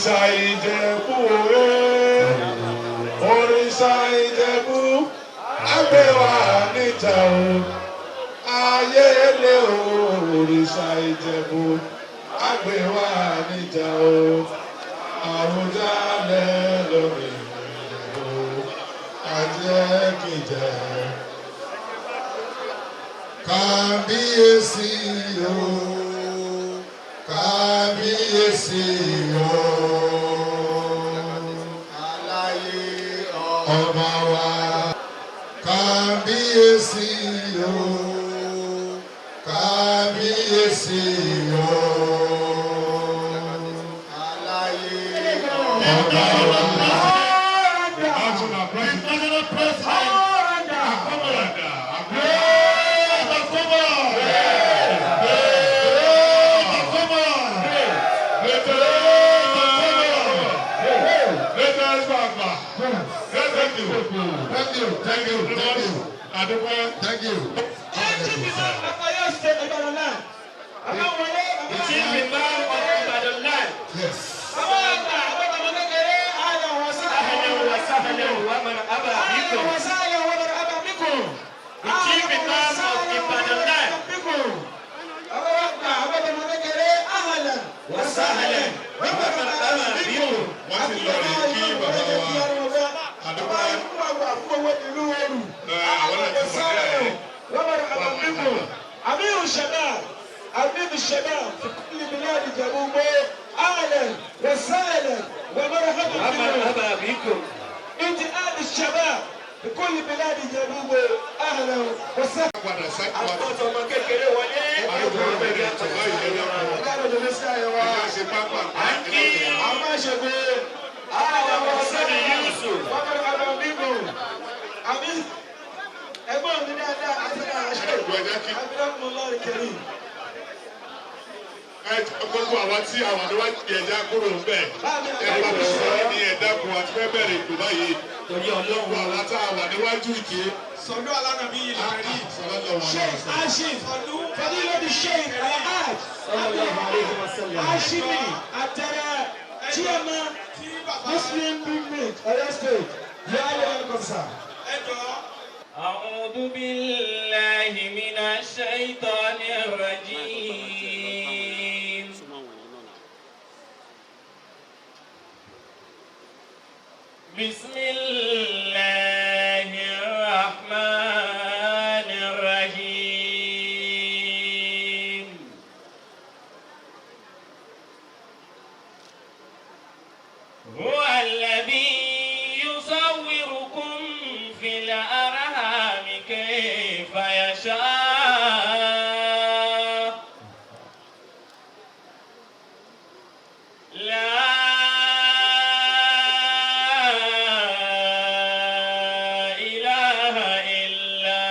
òrìṣà Ìjẹ̀bú òrìṣà Ìjẹ̀bú àgbẹ̀wà níjà o ayé lé o òrìṣà Ìjẹ̀bú àgbẹ̀wà níjà o Awujale lórí o ajẹ́kìjẹ́ kábíyèsí o kábíyèsí o aláyé ọba wa kábíyèsí o kábíyèsí o aláyé ọba wa. Thank you. Thank you. Yes. أمير الشباب في كل بلاد جنوب أهلا وسهلا ومرحبا بكم. انتقال الشباب في كل بلاد جنوب أهلا وسهلا. Gbogbo àwọn tí àwọn àdéhùn ti ẹja kúrò ń bẹ̀ ẹ bá mi sọ̀rọ̀ ní ẹ̀dẹ́kun àti fẹ́ bẹ̀rẹ̀ ètò báyìí torí ọlọ́run àwọn tá a wà níwájú ìké. Sọ̀dọ̀ alánàbí yìí lè rí. Sheikh Ashim Fadilati Sheikh Alhaj Ashimi Atara Chairman Muslim Movement Oyo State. Yàrá welcome sir. أعوذ بالله من الشيطان الرجيم بسم الله الرحمن الرحيم هو الذي يصوركم في الأرحام كيف يشاء لا إله إلا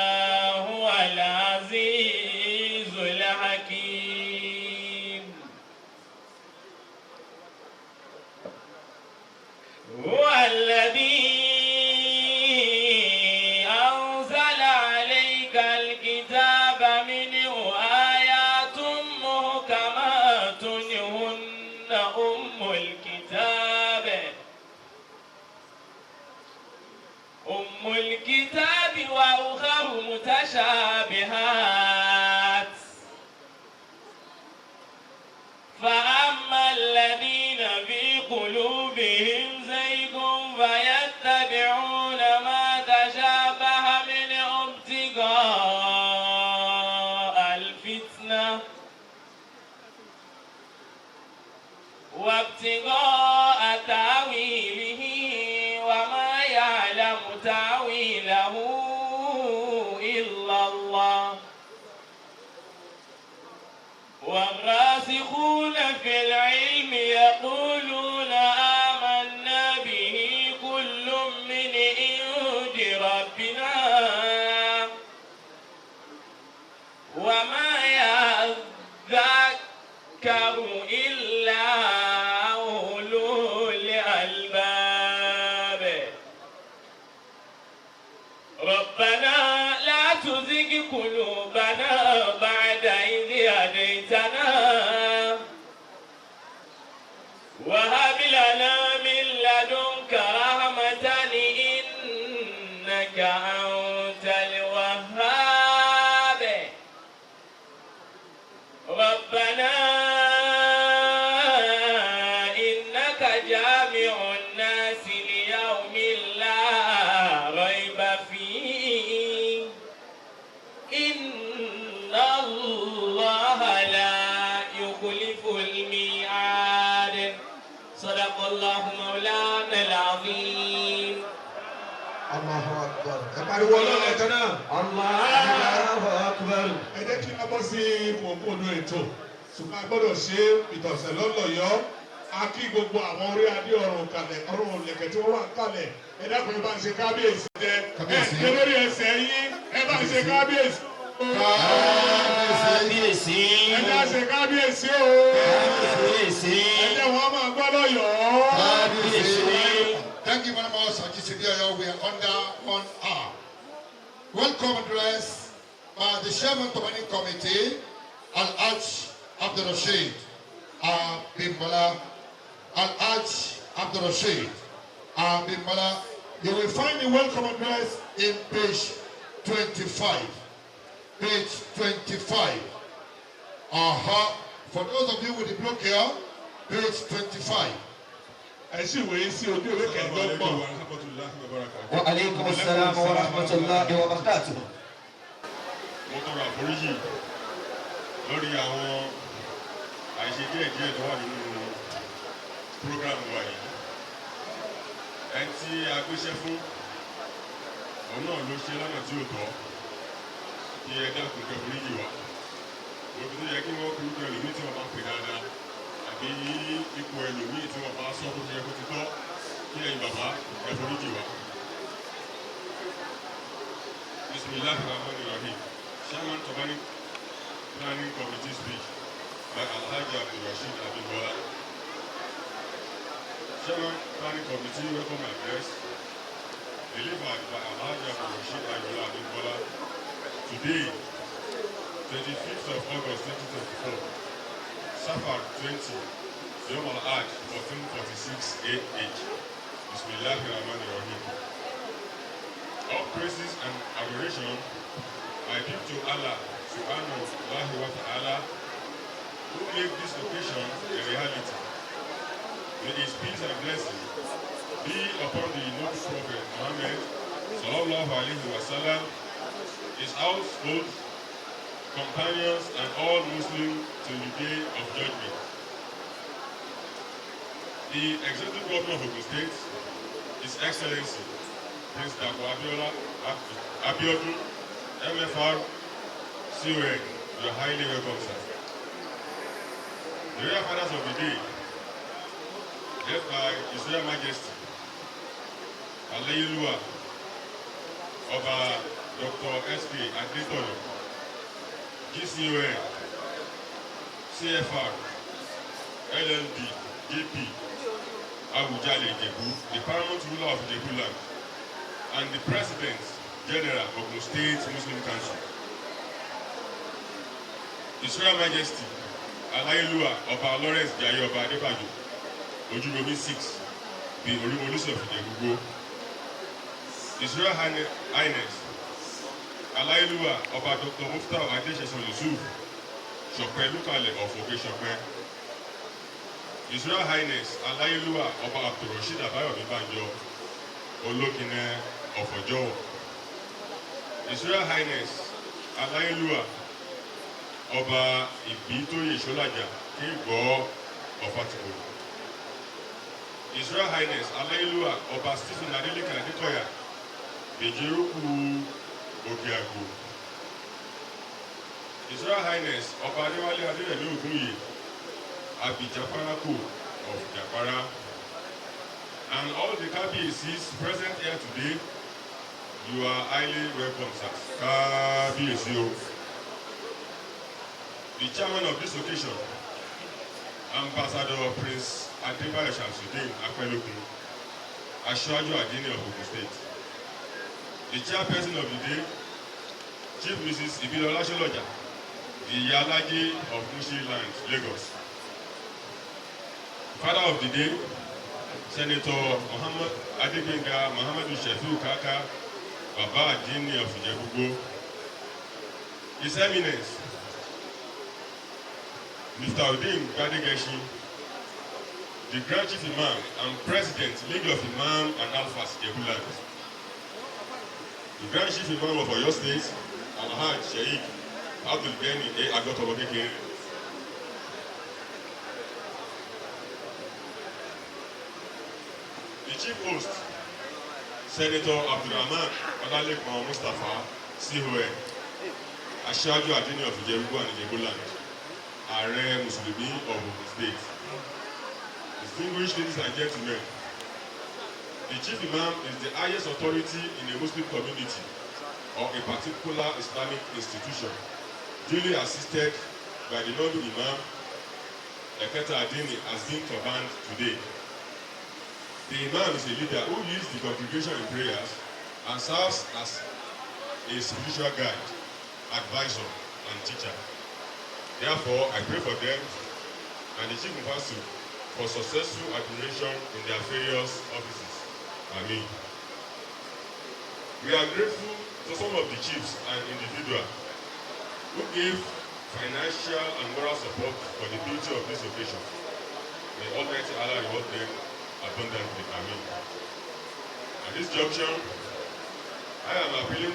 هو العزيز الحكيم هو الذي أنزل عليك الكتاب منه آيات محكمات هن أم الكتاب وأخر متشابهات فأما الذين في قلوبهم زيغ فيتبعون ما تشابه منه ابتغاء الفتنة وابتغاء تأويله وما يعلم تأويله إلا الله والراسخون في العلم يقولون آمنا به كل من عند ربنا وما يذكر إلا أولو لنا من لدنك رحمة إنك أنت الوهاب ربنا إنك جامع الناس ليوم لا ريب فيه إن الله لا يخلف الميعاد صدق الله مولانا العظيم. Allahu Akbar. ẹ pariwo ọlọ́run ẹ̀tọ́ náà. Allahu Akbar. ẹ jẹ́ kí n bọ́ sí mọ̀mọ́dún ètò ṣùgbọ́n a gbọ́dọ̀ ṣe ìtọ̀sẹ̀ lọ́lọ́yọ́ a kí gbogbo àwọn orí adé ọ̀run kalẹ̀ ọ̀run òlẹ̀kẹ̀ tí wọ́n wà kalẹ̀ ẹ dákun ẹ bá ń ṣe kábíyèsí jẹ ẹ ṣe lórí ẹsẹ̀ yín ẹ bá ń ṣe kábíyèsí. kábíyèsí. ẹ jẹ́ ṣe kábíyèsí o. kábíyèsí. ẹ jẹ́ wọ́n máa gbọ́ lọ́yọ̀ọ́. kábíyèsí. Thank you very much, Ajisibiayo. We are under 1 hour. Welcome address by the Chairman Turbanning Committee, Al-Hajj Abdul Rashid Bimbola. Al-Hajj Abdul Rashid Bimbola. You will find the welcome address in page 25. Page 25. For those of you with the book here, page 25. ẹ sì wòye sí ojú ìwé kẹ̀ẹ́dọ́gbọ̀n. Wa alaikum assalam wa rahmatullahi wa barakatuh. Mo tọrọ àforíjì lórí àwọn àìṣe díẹ̀ tó wà nínú prógrámù wa yìí. Ẹni tí a gbéṣẹ́ fún òun náà ló ṣe lọ́nà tí ò tọ́ kí ẹ dákun kẹ́ foríjì wa. Òbí tó yẹ kí wọ́n kúrú pẹ̀lú ní tí wọ́n bá ń pè dáadáa àbí ipò ẹlòmíì tí wọ́n bá sọ bó ṣe yẹ kó ti tọ́ kí ẹ̀yin bàbá ẹ foríjì wa. Bismillahirrahmanirrahim. Chairman Turbanning Planning Committee speech by Alhaji Abdul Rashid Abimbola. Chairman Planning Committee welcome address delivered by Alhaji Abdul Rashid Abimbola today, 25th of August 2024, Safar 20, Yom Al-Hajj 1446 AH. Bismillahirrahmanirrahim. All praises and adoration I give to Allah subhanahu wa ta'ala who made this occasion a reality. May his peace and blessing be upon the noble Prophet Muhammad sallallahu alaihi wasallam, his household, companions, and all Muslims till the day of judgment. The Executive Governor of Ogun State, His Excellency Prince Dako Abiodun, MFR, CON, you are highly welcome, sir. The royal fathers of the day, led by His Royal Majesty, Alayelua, Oba Dr. S.K. Adetono, GCON, CFR, LLB, JP, Awujale, Ijebu, the paramount ruler of Ijebu land, and the President General of the State Muslim Council. His Royal Majesty, Alayelua, Oba Lawrence Jaye Oba Adebayo, Ojulomi 6, the Orimolusi of Ijebu. His Royal Highness, Alayelua, Oba Dr. Muftau Adesheson Yusuf, Shokwe Lukale of Oke Shokwe. His Royal Highness, Alayelua, Oba Abdul Rashid Abayomi Banjo, Olokine of Ojowo. His Royal Highness, Alayelua, Oba Ibitoye Sholaja, Kigbo of Atiko. His Royal Highness, Alayelua, Oba Stephen Adeleke Adekoya, Ejeruku Ogiago. His Royal Highness, Oba Adewale Aderemi Ogunye, Abijaparako of Japara, and all the KBACs present here today, you are highly welcome, sir. KBAC. The chairman of this occasion, Ambassador Prince Adebayo Shamsuddin Akpelokun, Aṣáájú Adini of Ogun State. The chairperson of the day, Chief Mrs. Ibilola Sholoja, the Iyalaje of Mushi Land, Lagos. Father of the day, Senator Muhammad Adebenga Muhammadu Shefiu Kaka, Baba Adini of Ijebu, His Eminence, Mr. Odin Gadegeshi, the Grand Chief Imam and President, League of Imam and Alphas Ijebuland, the Grand Chief Imam of Oyo State, Alhaj Sheikh Abdul Gani A. Agotobokeke, the Chief Host, Senator Abdurrahman Odalekon Mustafa, CON, Aṣáájú Adini of Ijebu and Ijebuland, Ààrẹ Mùsùlùmí of Ogun State. Distinguished ladies and gentlemen, the Chief Imam is the highest authority in a Muslim community or a particular Islamic institution, duly assisted by the Noibu Imam, Eketa Adini, has been turbanned today. The Imam is a leader who leads the congregation in prayers and serves as a spiritual guide, advisor, and teacher. Therefore, I pray for them and the Chief Mufasir for successful administration in their various offices. Amen. We are grateful to some of the chiefs and individuals who gave financial and moral support for the beauty of this occasion. May Almighty Allah reward them abundantly. Amen. At this junction, I am appealing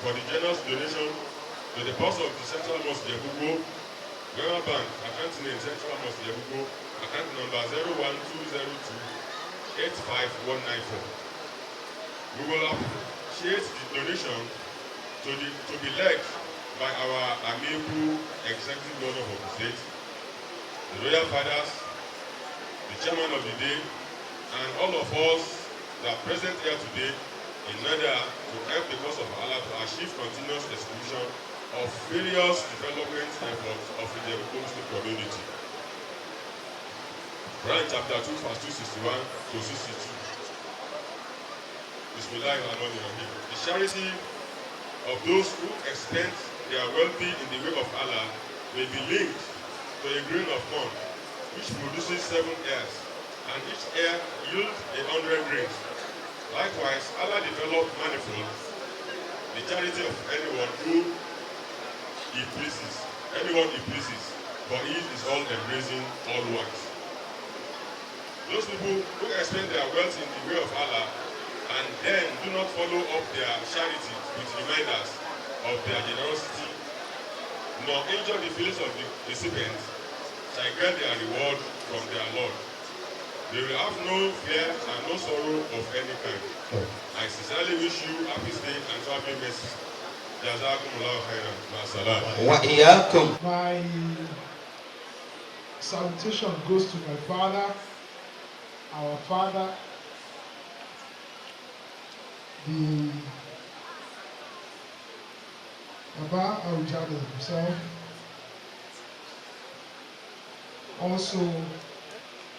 for the generous donation to the boss of the Central Mosque Ijebu, Wema Bank, account name Central Mosque Ijebu, account number 01202-85194. We will appreciate the donation to be led by our amiable executive governor of the state, the royal fathers, the chairman of the day, and all of us that are present here today in order to help the cause of Allah to achieve continuous execution of various development efforts of the Muslim community. Quran chapter 2 verse 261 to 62. Bismillahirrahmanirrahim. The charity of those who expend their well-being in the way of Allah may be linked to a grain of corn which produces 7 ears, and each ear yields 100 grains. Likewise, Allah developed manifold the charity of anyone he pleases, for He is all embracing, all wise. Those people who expend their wealth in the way of Allah and then do not follow up their charity with reminders of their generosity, nor injure the feelings of the recipients, shall get their reward from their Lord. They will have no fear and no sorrow of any kind. I sincerely wish you happy stay and traveling mercy. Jazakumullahu khairan. Ma'asalam. Wa iyyakum. My salutation goes to my father, our father, the Baba Awujale himself. Also,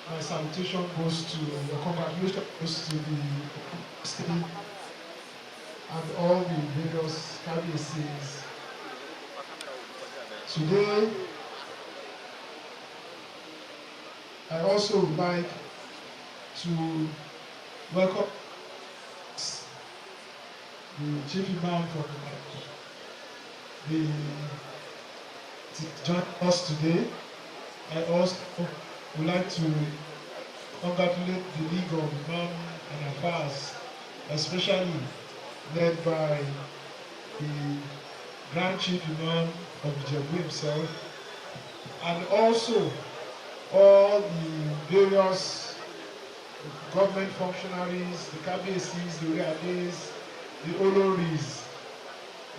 my salutation goes to, the congratulations goes to the city and all the various KBCs. Today, I also would like to welcome the Chief Imam from to join us today. I also would like to congratulate the League of Imam and Affairs, especially led by the Grand Chief Imam of Ijebu himself, and also all the various government functionaries, the KBCs, the Reades, the Oloris,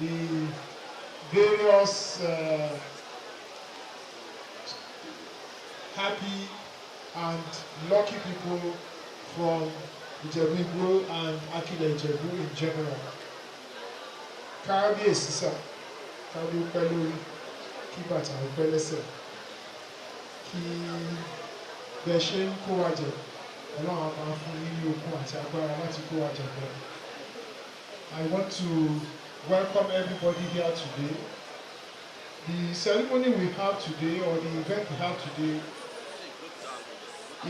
the various happy and lucky people from Ijebu and Akile Ijebu in general. Kábíyèsí sà, kábí pẹ́ lórí, kí bàtà pẹ́ lẹ́sẹ̀, kí bẹ́ ṣe ń kó wa jẹ, Ọlọ́run á máa fún yín ní okun àti agbára láti kó wa jẹ bẹ́ẹ̀. I want to welcome everybody here today. The ceremony we have today, or the event we have today,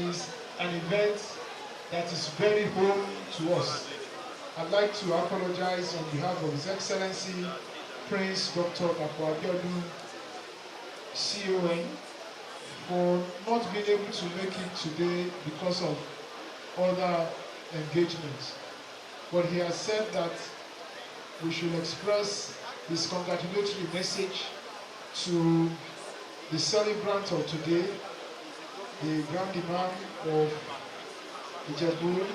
is an event that is very home to us. I'd like to apologize on behalf of His Excellency Prince Dr. Abiodun, CON, for not being able to make it today because of other engagements. But he has said that we should express his congratulatory message to the celebrant of today, the Grand Imam of Ijebu,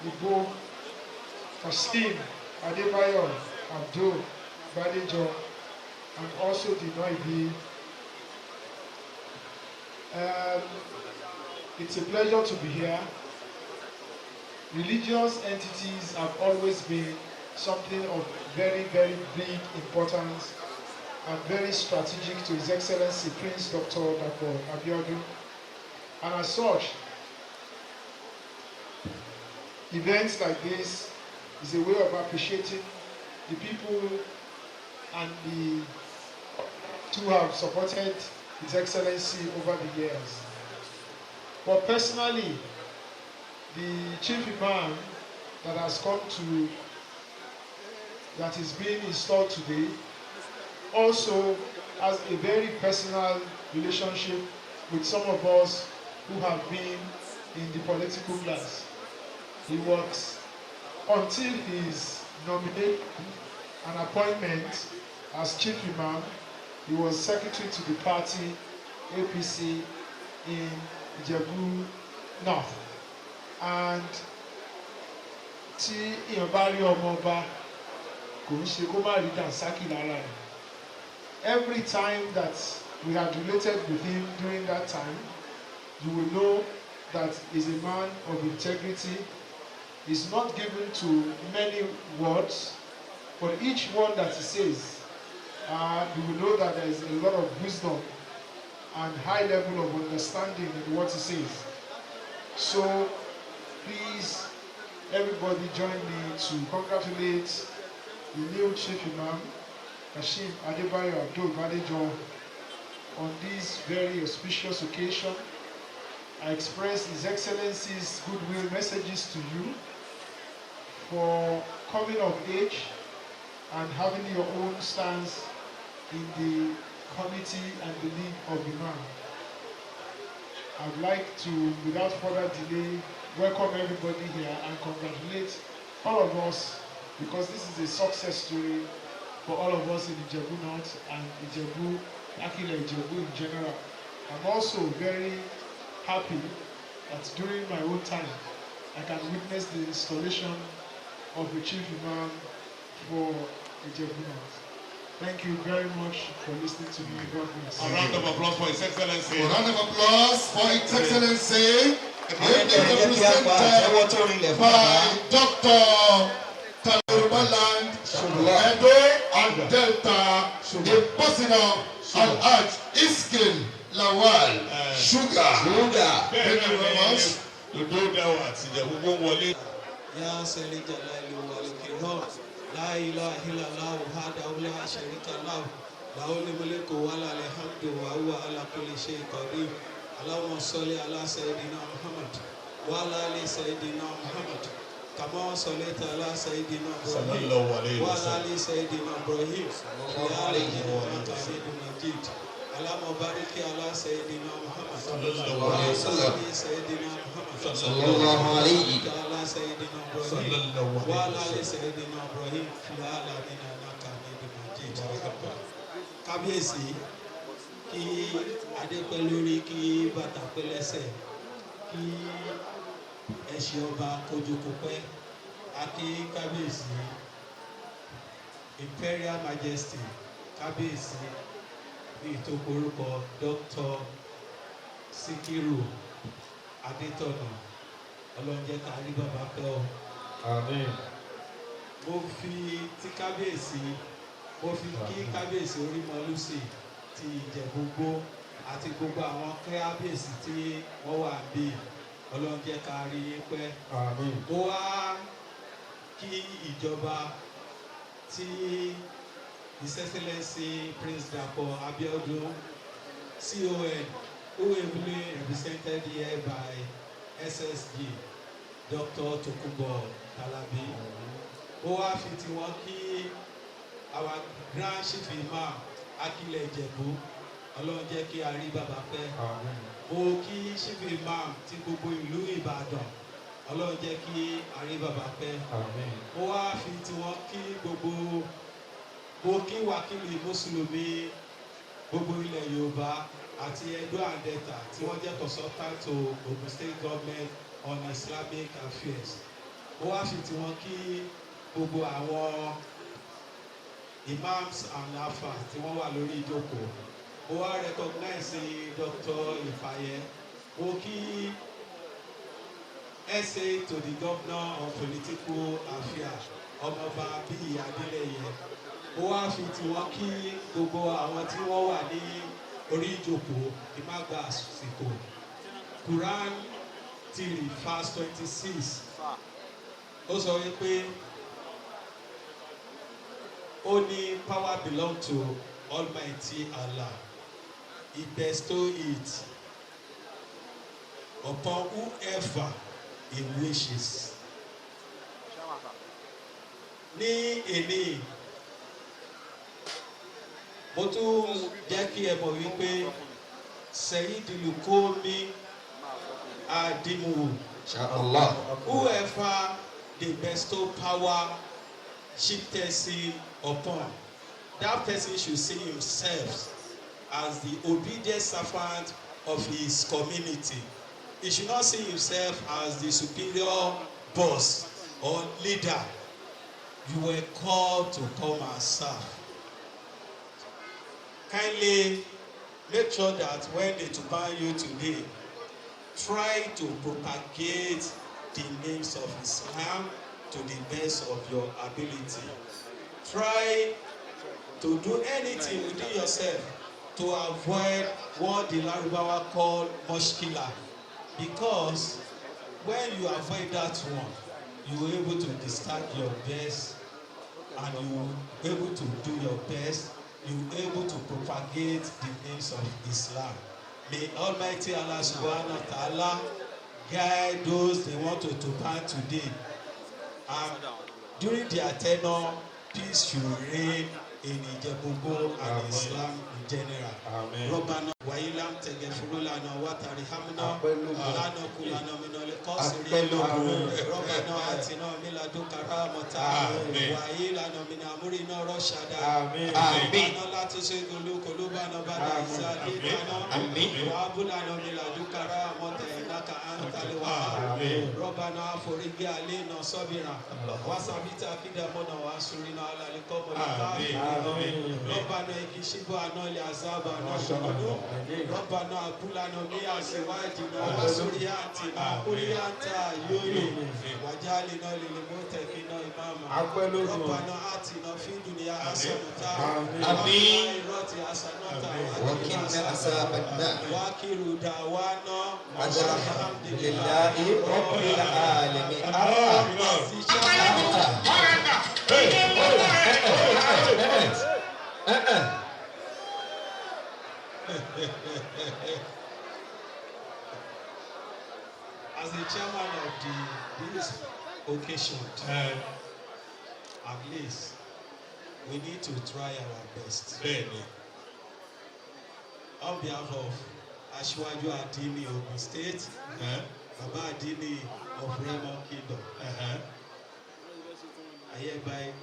Igbo, Muslim, Adebayo, Abdul, Badejo, and also the Noibu. It's a pleasure to be here. Religious entities have always been something of very, very big importance and very strategic to His Excellency Prince Dr. Abiodun. And as such, events like this is a way of appreciating the people and the who have supported His Excellency over the years. But personally, the Chief Imam that has come to, that is being installed today, also has a very personal relationship with some of us who have been in the political class. He works until his nomination and appointment as Chief Imam. He was secretary to the party APC in Ijebu North. And tí èèyàn bá rí ọmọ ọba kò ń ṣe kó má rí dànsákì lára rẹ̀. Every time that we had related with him during that time, you will know that he's a man of integrity. He's not given to many words, but each word that he says, you will know that there is a lot of wisdom and high level of understanding in what he says. So please, everybody join me to congratulate the new Chief Imam, Kashim Adebayo Abdul Badejo, on this very auspicious occasion. I express His Excellency's goodwill messages to you for coming of age and having your own stance in the committee and the league of Imam. I'd like to, without further delay, welcome everybody here and congratulate all of us, because this is a success story for all of us in Ijebu North and Ijebu, Akile Ijebu in general. I'm also very happy that during my own time, I can witness the installation of the Chief Imam for Ijebu North. Thank you very much for listening to me. God bless. A round of applause for His Excellency. A round of applause for His Excellency. Represented by Dr. Yorubaland, Edo and Delta, the person of Al-Hajj Iskil Lawal, Sugar. Thank you very much. Ya Sali Jalali wal Kiram, La ilaha illallah wahdahu la sharika lahu, lahul mulku wa lahul hamdu wa huwa ala kulli shay'in qadir. Allahumma salli ala Sayyidina Muhammad wa ala ali Sayyidina Muhammad. Kama sallaita ala Sayyidina Ibrahim wa ala ali Sayyidina Ibrahim. Ya Allahumma Hamidum Majid. Allahumma barik ala Sayyidina Muhammad wa ala ali Sayyidina Muhammad. Sallallahu alayhi Ala Sayyidina Ibrahim wa ala ali Sayyidina Ibrahim fil alamin innaka Hamidum Majid. Kábíyèsí, kí adé pẹ́ lórí, kí bàtà pẹ́ lẹ́sẹ̀, kí ẹṣin ọba kojú kó pẹ́. A kí kábíyèsí, Imperial Majesty, kábíyèsí ní ìtòkòrúkọ Dr. Sikiru Adétọ̀nà, ọlọ́njẹ́ ká rí bàbá pẹ́ o. Àmín. Mo fi tí kábíyèsí, mo fi kí kábíyèsí Orimolusi ti Ìjẹ̀bú àti gbogbo àwọn kábíyèsí tí wọ́n wà bí, ọlọ́njẹ́ ká rí pẹ́. Àmín. Mo wá kí ìjọba tí His Excellency Prince Dr. Abiodun, CON, who ably represented here by SSG Dr. Tokunbo Alabi ó wá fi tiwọn kí our grand chief imam Akilẹ̀ Ijebu Ọlọ́run jẹ́ kí a rí bàbá pẹ́ ó kí chief imam ti gbogbo ìlú Ìbàdàn Ọlọ́run jẹ́ kí a rí bàbá pẹ́ ó wá fi tiwọn kí gbogbo ó kí wákìlì mùsùlùmí gbogbo ilẹ̀ Yorùbá àti Edo and Delta tí wọ́n jẹ́ consultant to Ogun State Government on Islamic Affairs ó wá fi tiwọn kí gbogbo àwọn imams and afa tí wọ́n wà lórí ìjókòó ó wá recognize Dr. Ifaye ó kí SA to the Governor of Political Affairs ọmọọba bíi Adélẹ́yẹ ó wá fi tiwọn kí gbogbo àwọn tí wọ́n wà ní orí ìjókòó ìmágbà àsìkò Quran 3:26 ó sọ wípé ó ní power belong to Almighty Allah. He bestow it upon whoever he wishes. Ní èní mo tún jẹ́ kí ẹ mọ̀ wípé Sayyidul Qawmi Adimu. Inshallah. Whoever they bestow power, chieftaincy upon, that person should see himself as the obedient servant of his community. He should not see himself as the superior boss or leader. You were called to come and serve. Kindly make sure that when they turban you today, try to propagate the names of Islam to the best of your ability. Try to do anything within yourself to avoid what the Lárúbáwá call mushkila, because when you avoid that one, you are able to discharge your best and you are able to do your best. You are able to propagate the names of Islam. May Almighty Allah subhanahu wa ta'ala guide those they want to turban today. And during their tenure, peace should reign in Ijebu and Islam in general. Rabbana wa ilam taghfir lana wa tarhamna lana kulana min al-qasirin. Rabbana atina min ladunka rahmatan wa ilana min amrina rashada. Rabbana la tuzigh qulubana ba'da idh hadaytana wa hab lana min ladunka rahmatan innaka antal wahhab. Rabbana afrigh alaina sabra wa thabbit aqdamana wa ansurna ala al-qawmi al-kafirin. ربنا اكشف عنا العذاب نشهد ربنا كلنا من ازواجنا وذرياتنا قرة اعين واجعلنا للمتقين اماما ربنا آتنا في الدنيا حسنة وفي الآخرة حسنة وقنا عذاب النار وآخر دعوانا الحمد لله رب العالمين. As the chairman of this occasion, at least we need to try our best. On behalf of Aṣíwájú Adini Ogun State, Baba Adini of Raymond Kingdom, I hereby.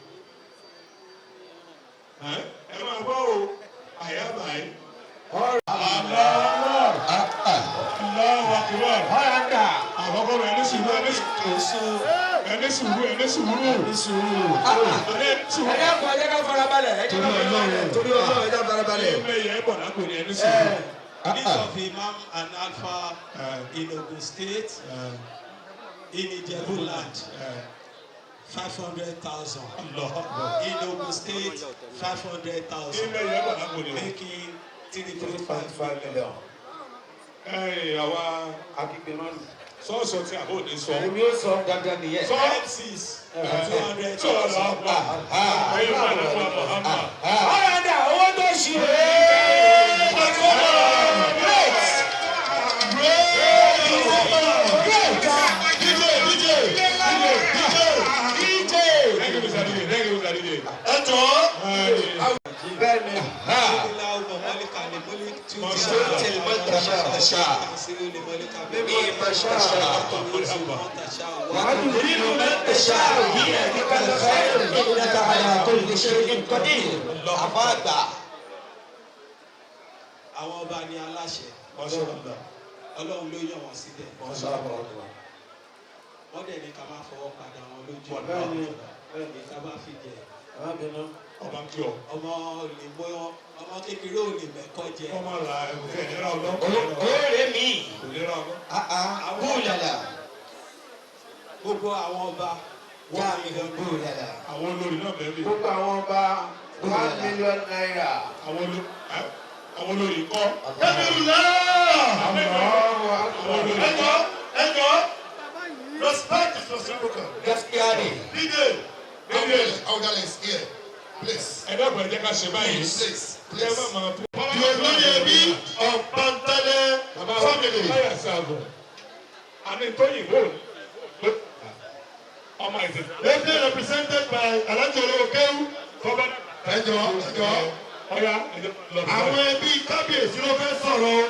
Ẹ máa gbọ́ o, àyàbá yìí. Àkọ́kọ́ rẹ̀ ẹni sùúrù ẹni sùúrù ẹni sùúrù ẹni sùúrù. Ẹ̀yà kọ̀ ẹ̀jẹ̀ ká farabalẹ̀ ẹ̀jẹ̀ ká farabalẹ̀ torí Ọlọ́run ẹ̀jẹ̀ farabalẹ̀. Ẹ̀yẹ ẹ̀bọ̀ náà kò ní ẹni sùúrù. List of Imam and Alpha in Ogun State, in Ijebu land, 500,000. In Ogun State, 500,000. Making 3.5 million. Àwa akíkpémánu sọ́ọ̀sọ̀ tí àbò ní sọ. Èmi ó sọ dandan nìyẹn. MCs, 200,000. Ẹ̀yin máa ń fún Muhammad. Ọ̀rẹ́dà owó tó ṣì Great! تشاء ممن تشاء وتذل من تشاء بيدك الخير إنك على كل شيء قدير. àfáàgbà. àwọn ọba ni aláṣẹ ọlọ́run ló yàn wọ́n síbẹ̀ wọ́n dẹ̀ ní ká máa fọwọ́ padà wọn lójú bẹ́ẹ̀ni ká máa fi jẹ ọba tí ọ. ọmọ kékeré ò lè mẹ́kọ́ jẹ. ọmọ rà ẹ̀fẹ̀ ìlera ọlọ́. oore mi. ìlera ọlọ́. búlàlà. gbogbo àwọn ọba wá mílíọ̀nù búlàlà. àwọn olórí náà bẹ́ẹ̀ bí. gbogbo àwọn ọba 1 million naira. àwọn olórí kọ́. ẹjọ́ respect is reciprocal. gaskiya ni. Awujale is here. Please. ẹ dẹ́kun ẹ jẹ́ ká ṣe báyìí. Please. ẹ má máa tó. The Olóyèbí of Bantale family. báyà sí àgọ̀. àní tóyìnbó ọmọ ìsìn. Ably represented by Alhaji Olóòkéwú. ẹjọ́. ọ̀ya àwọn ẹbí kábíyèsí ló fẹ́ sọ̀rọ̀ o.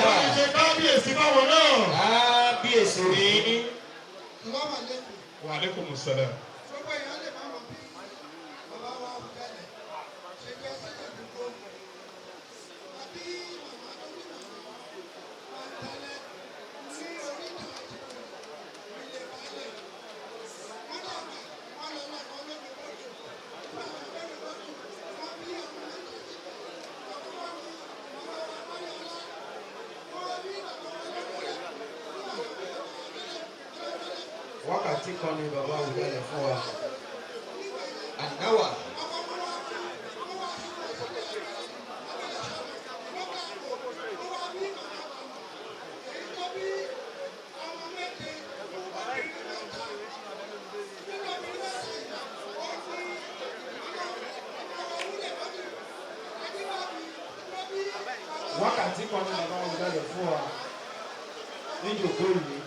wọ́n ti ṣe kábíyèsí báwọn náà. kábíyèsí ni. wa aleykum salaam. wákàtí kan ni bàbá Awujale fún wa. àdáwà. wákàtí kan ni bàbá Awujale fún wa níjòkó yìí.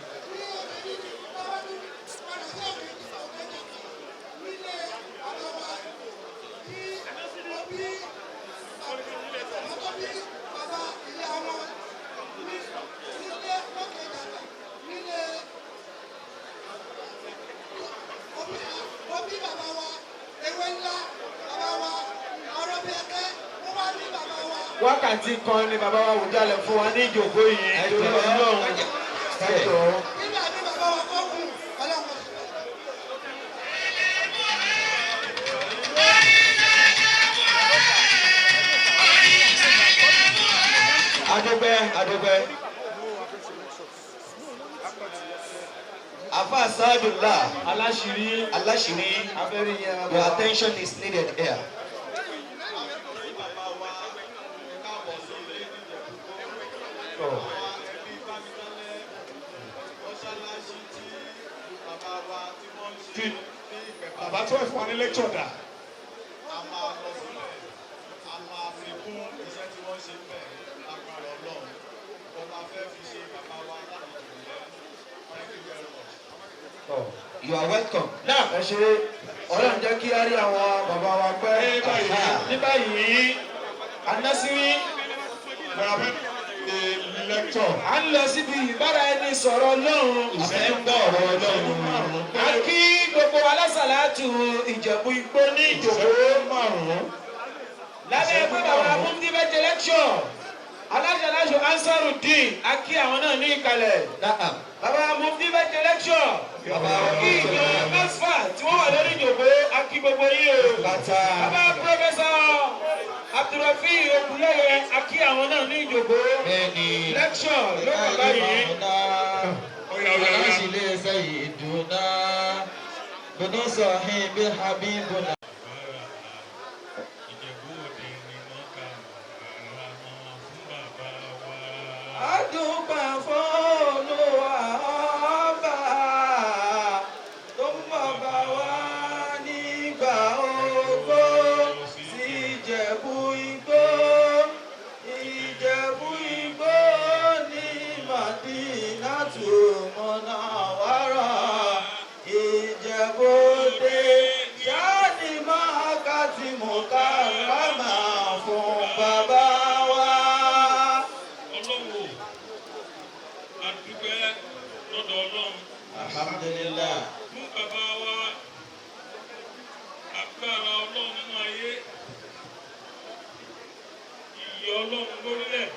wákàtí kan ni bàbá wa Awujale fún wa ní ìjòkó yìí. ẹjọ́ Ọlọ́run ẹjọ́. adúpẹ́. afa sadullah. aláṣìírí. abẹ́rẹ́ yẹn. your attention is needed here. bàbá tó ẹ̀ fún wa ní lẹ́kítọ̀ dà. a máa lọ sílẹ̀ a máa fi kún iṣẹ́ tí wọ́n ṣe ń bẹ̀ lágbára ọlọ́run ọba fẹ́ fi ṣe bàbá wa láti jùlọ thank you very much. you are welcome. náà ẹ ṣe Ọlọ́run jẹ́ kí á rí àwọn bàbá wa pẹ́. ní báyìí anásírí lẹ́kítọ̀. à ń lọ síbi ìbára ẹni sọ̀rọ̀ Ọlọ́run. ìfẹ́ ń gbọ́ ọ̀rọ̀ Ọlọ́run. a kí gbogbo alásàlátù Ìjẹ̀bú Igbó ní ìjòkó márùn-ún. lábẹ́ pé bàbá múndí bẹ́ẹ̀ jẹ lẹ́kṣọ̀ aláṣàláṣọ Ansarudeen a kí àwọn náà ní ìkàlẹ̀. bàbá múndí bẹ́ẹ̀ jẹ lẹ́kṣọ̀ kí ìjọ mẹ́fà tí wọ́n wà lórí ìjòkó a kí gbogbo yìí o. bàbá pírọfẹ́sọ̀ Abdulrafi Ogunleye a kí àwọn náà ní ìjòkó lẹ́kṣọ̀ ló wà báyìí. aláṣìlẹ̀ sayyiduna bùnú sọ̀hìn bí habibuna. adúpẹ́ f'Olúwa ọba tó ń bàbá wa nígbà ogbó sí Ìjẹ̀bú Igbó. Ìjẹ̀bú Igbó ní Madinatu Munawwara. Ìjẹ̀bú Òde ṣáà ní lọ́dọ̀ Ọlọ́run. Alhamdulillah. Fún bàbá wa agbára Ọlọ́run nínú ayé. Ìyè Ọlọ́run lórílẹ̀.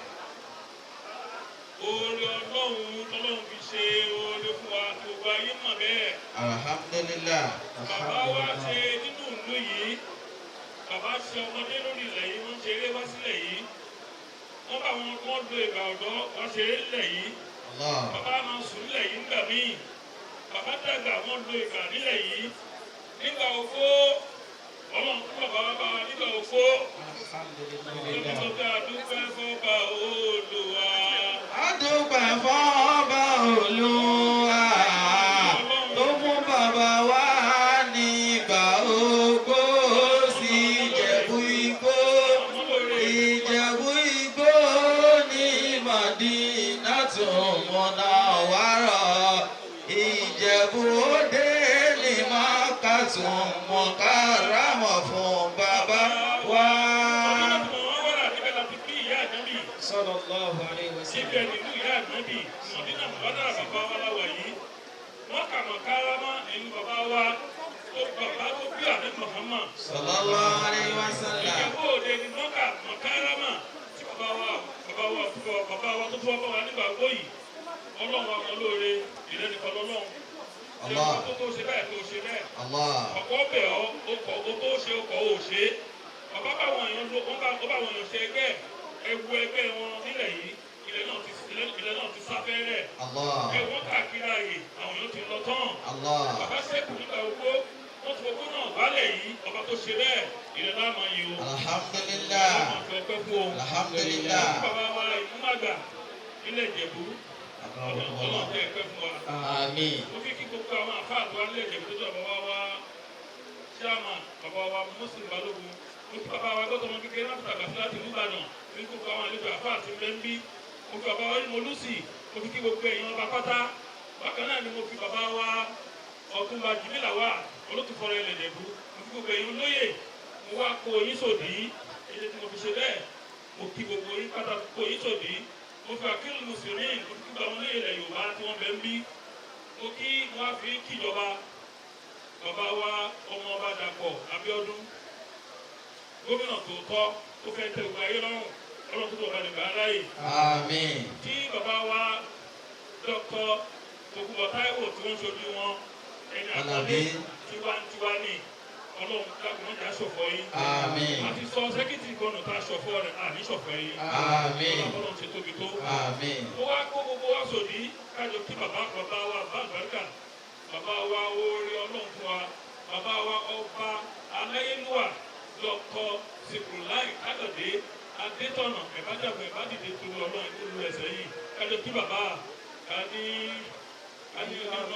Oore Ọlọ́run fi ṣe oore fún wa tí gbogbo ayé mọ̀ bẹ́ẹ̀. Alhamdulillah. Bàbá wa ṣe nínú ìlú yìí. Bàbá ṣe ọmọdé lórí ilẹ̀ yìí, wọ́n ṣeré wá sílẹ̀ yìí. Wọ́n bá wọn lo ìgbà ọ̀dọ́, wọ́n ṣeré nílẹ̀ yìí. Bàbá máa sùn nílẹ̀ yìí nígbà míì. Bàbá dàgbà wọ́n lo ìgbà nílẹ̀ yìí. Nígbà òfó, Ọlọ́run fún bàbá wa bá wa nígbà òfó. Lọ́dọ̀ àdúgbò fọ́ba Olúwa. Adúpẹ́ fọ́ba Olúwa tó fún bàbá wa nígbà ogbó sí Ìjẹ̀bú Igbó. Ìjẹ̀bú Igbó ní Mádínátù Múnáwárà. Ìjẹ̀bú Òde ní Mákàtù Múkàrámà fún bàbá wa. Sallallahu alaihi wasallam. Ibẹ̀ nínú ìyá àgbẹ̀bí, Mọ̀dínà Mọ̀bádà bàbá wa láwà yìí. Wọ́n kà mọ̀ kárámá ẹ̀yìn bàbá wa tó bàbá tó bí àdé Muhammad. Sallallahu alaihi wasallam. Ìjẹ̀bú Òde ni wọ́n kà mọ̀ kárámá tí bàbá wa tó fún ọba wa nígbà gbó yìí. Ọlọ́run àwọn olóore ìrẹ́nìkan lọ́lọ́run. Allah. Ṣé tó ṣe bẹ́ẹ̀ tó ṣe bẹ́ẹ̀? Allah. Ọ̀pọ̀ bẹ̀ ọ́, ó tó ṣe ọkọ̀ ò ṣe. Bàbá báwọn èèyàn ṣe ẹgbẹ́ ẹwu ẹgbẹ́ wọn nílẹ̀ yìí, ilẹ̀ náà ti sáfẹ́rẹ́. Allah. Ẹ̀wọ̀n káàkiri ààyè, àwọn èèyàn ti lọ tán. Allah. Bàbá sẹ́kù nígbà ogbó, wọ́n ti gbogbo náà wálẹ̀ yìí, ọba tó ṣe bẹ́ẹ̀, ilẹ̀ náà máa yìí o. Alhamdulillah. Ọlọ́run àti ọpẹ́ fún o. Alhamdulillah. Bàbá wa ìmúmàgbà nílẹ̀ Ìjẹ̀bú, Ọlọ́run tẹ́ ẹ̀pẹ́ fún wa. Àmín. Mo fi kí gbogbo àwọn àfáà tó wá nílẹ̀ Ìjẹ̀bú tó bàbá wa Chairman, bàbá wa Muslim Balógun, mo fi bàbá wa gbọ́dọ̀ ọmọ kékeré láti tàgbà sí láti Ìbàdàn, mo fi gbogbo àwọn àlejò àfáà ti ń bẹ́ ń bí, mo fi bàbá wa Orimolusi, mo fi kí gbogbo èèyàn ọba pátá. Bákan náà ni mo fi bàbá wa Ọ̀túnba Jìbìlà wà olótùfọ́rọ̀ ilẹ̀ Ìjẹ̀bú, mo fi gbogbo èèyàn lóyè, mo wá kó yín sòdí, èdè tí mo fi ṣe bẹ́ẹ̀, mo kí gbogbo yín pátá kó yín sòdí, mo fi àkílù mùsùlùmí, mo fi gbogbo àwọn olóyè ilẹ̀ Yorùbá tí wọ́n bẹ́ ń bí, mo kí wọ́n á fi kíjọba bàbá wa ọmọ ọba Dàpọ̀ Abíọ́dún, gómìnà tòótọ́ tó fẹ́ tẹ gbogbo ayé lọ́rùn, Ọlọ́run tó tó ọba nìgbà láàyè. Àmín. Tí bàbá wa Dr. Ògúnbọ̀ Táíwò tí wọ́n ń ṣojú wọn, ẹni àkọlé tiwantiwa ni Ọlọ́run dákun jà ṣọ̀fọ̀ yín. Àmín. Àti sọ sẹ́kítì gbọ́nà tá a ṣọ̀fọ̀ rẹ̀ àní ṣọ̀fọ̀ yín. Àmín. Ọlọ́run ṣe tóbi tó. Àmín. Ó wá kó gbogbo wa sòdí kájọ kí bàbá wa bá àgbàríkà, bàbá wa oore Ọlọ́run fún wa, bàbá wa ọba aláyélúwà Dr. Sikurulai Káyọ̀dé Adétọ̀nà ẹ̀bádàgbọ̀ ẹ̀bádìde tó Ọlọ́run tó lu ẹsẹ̀ yìí kájọ kí bàbá kání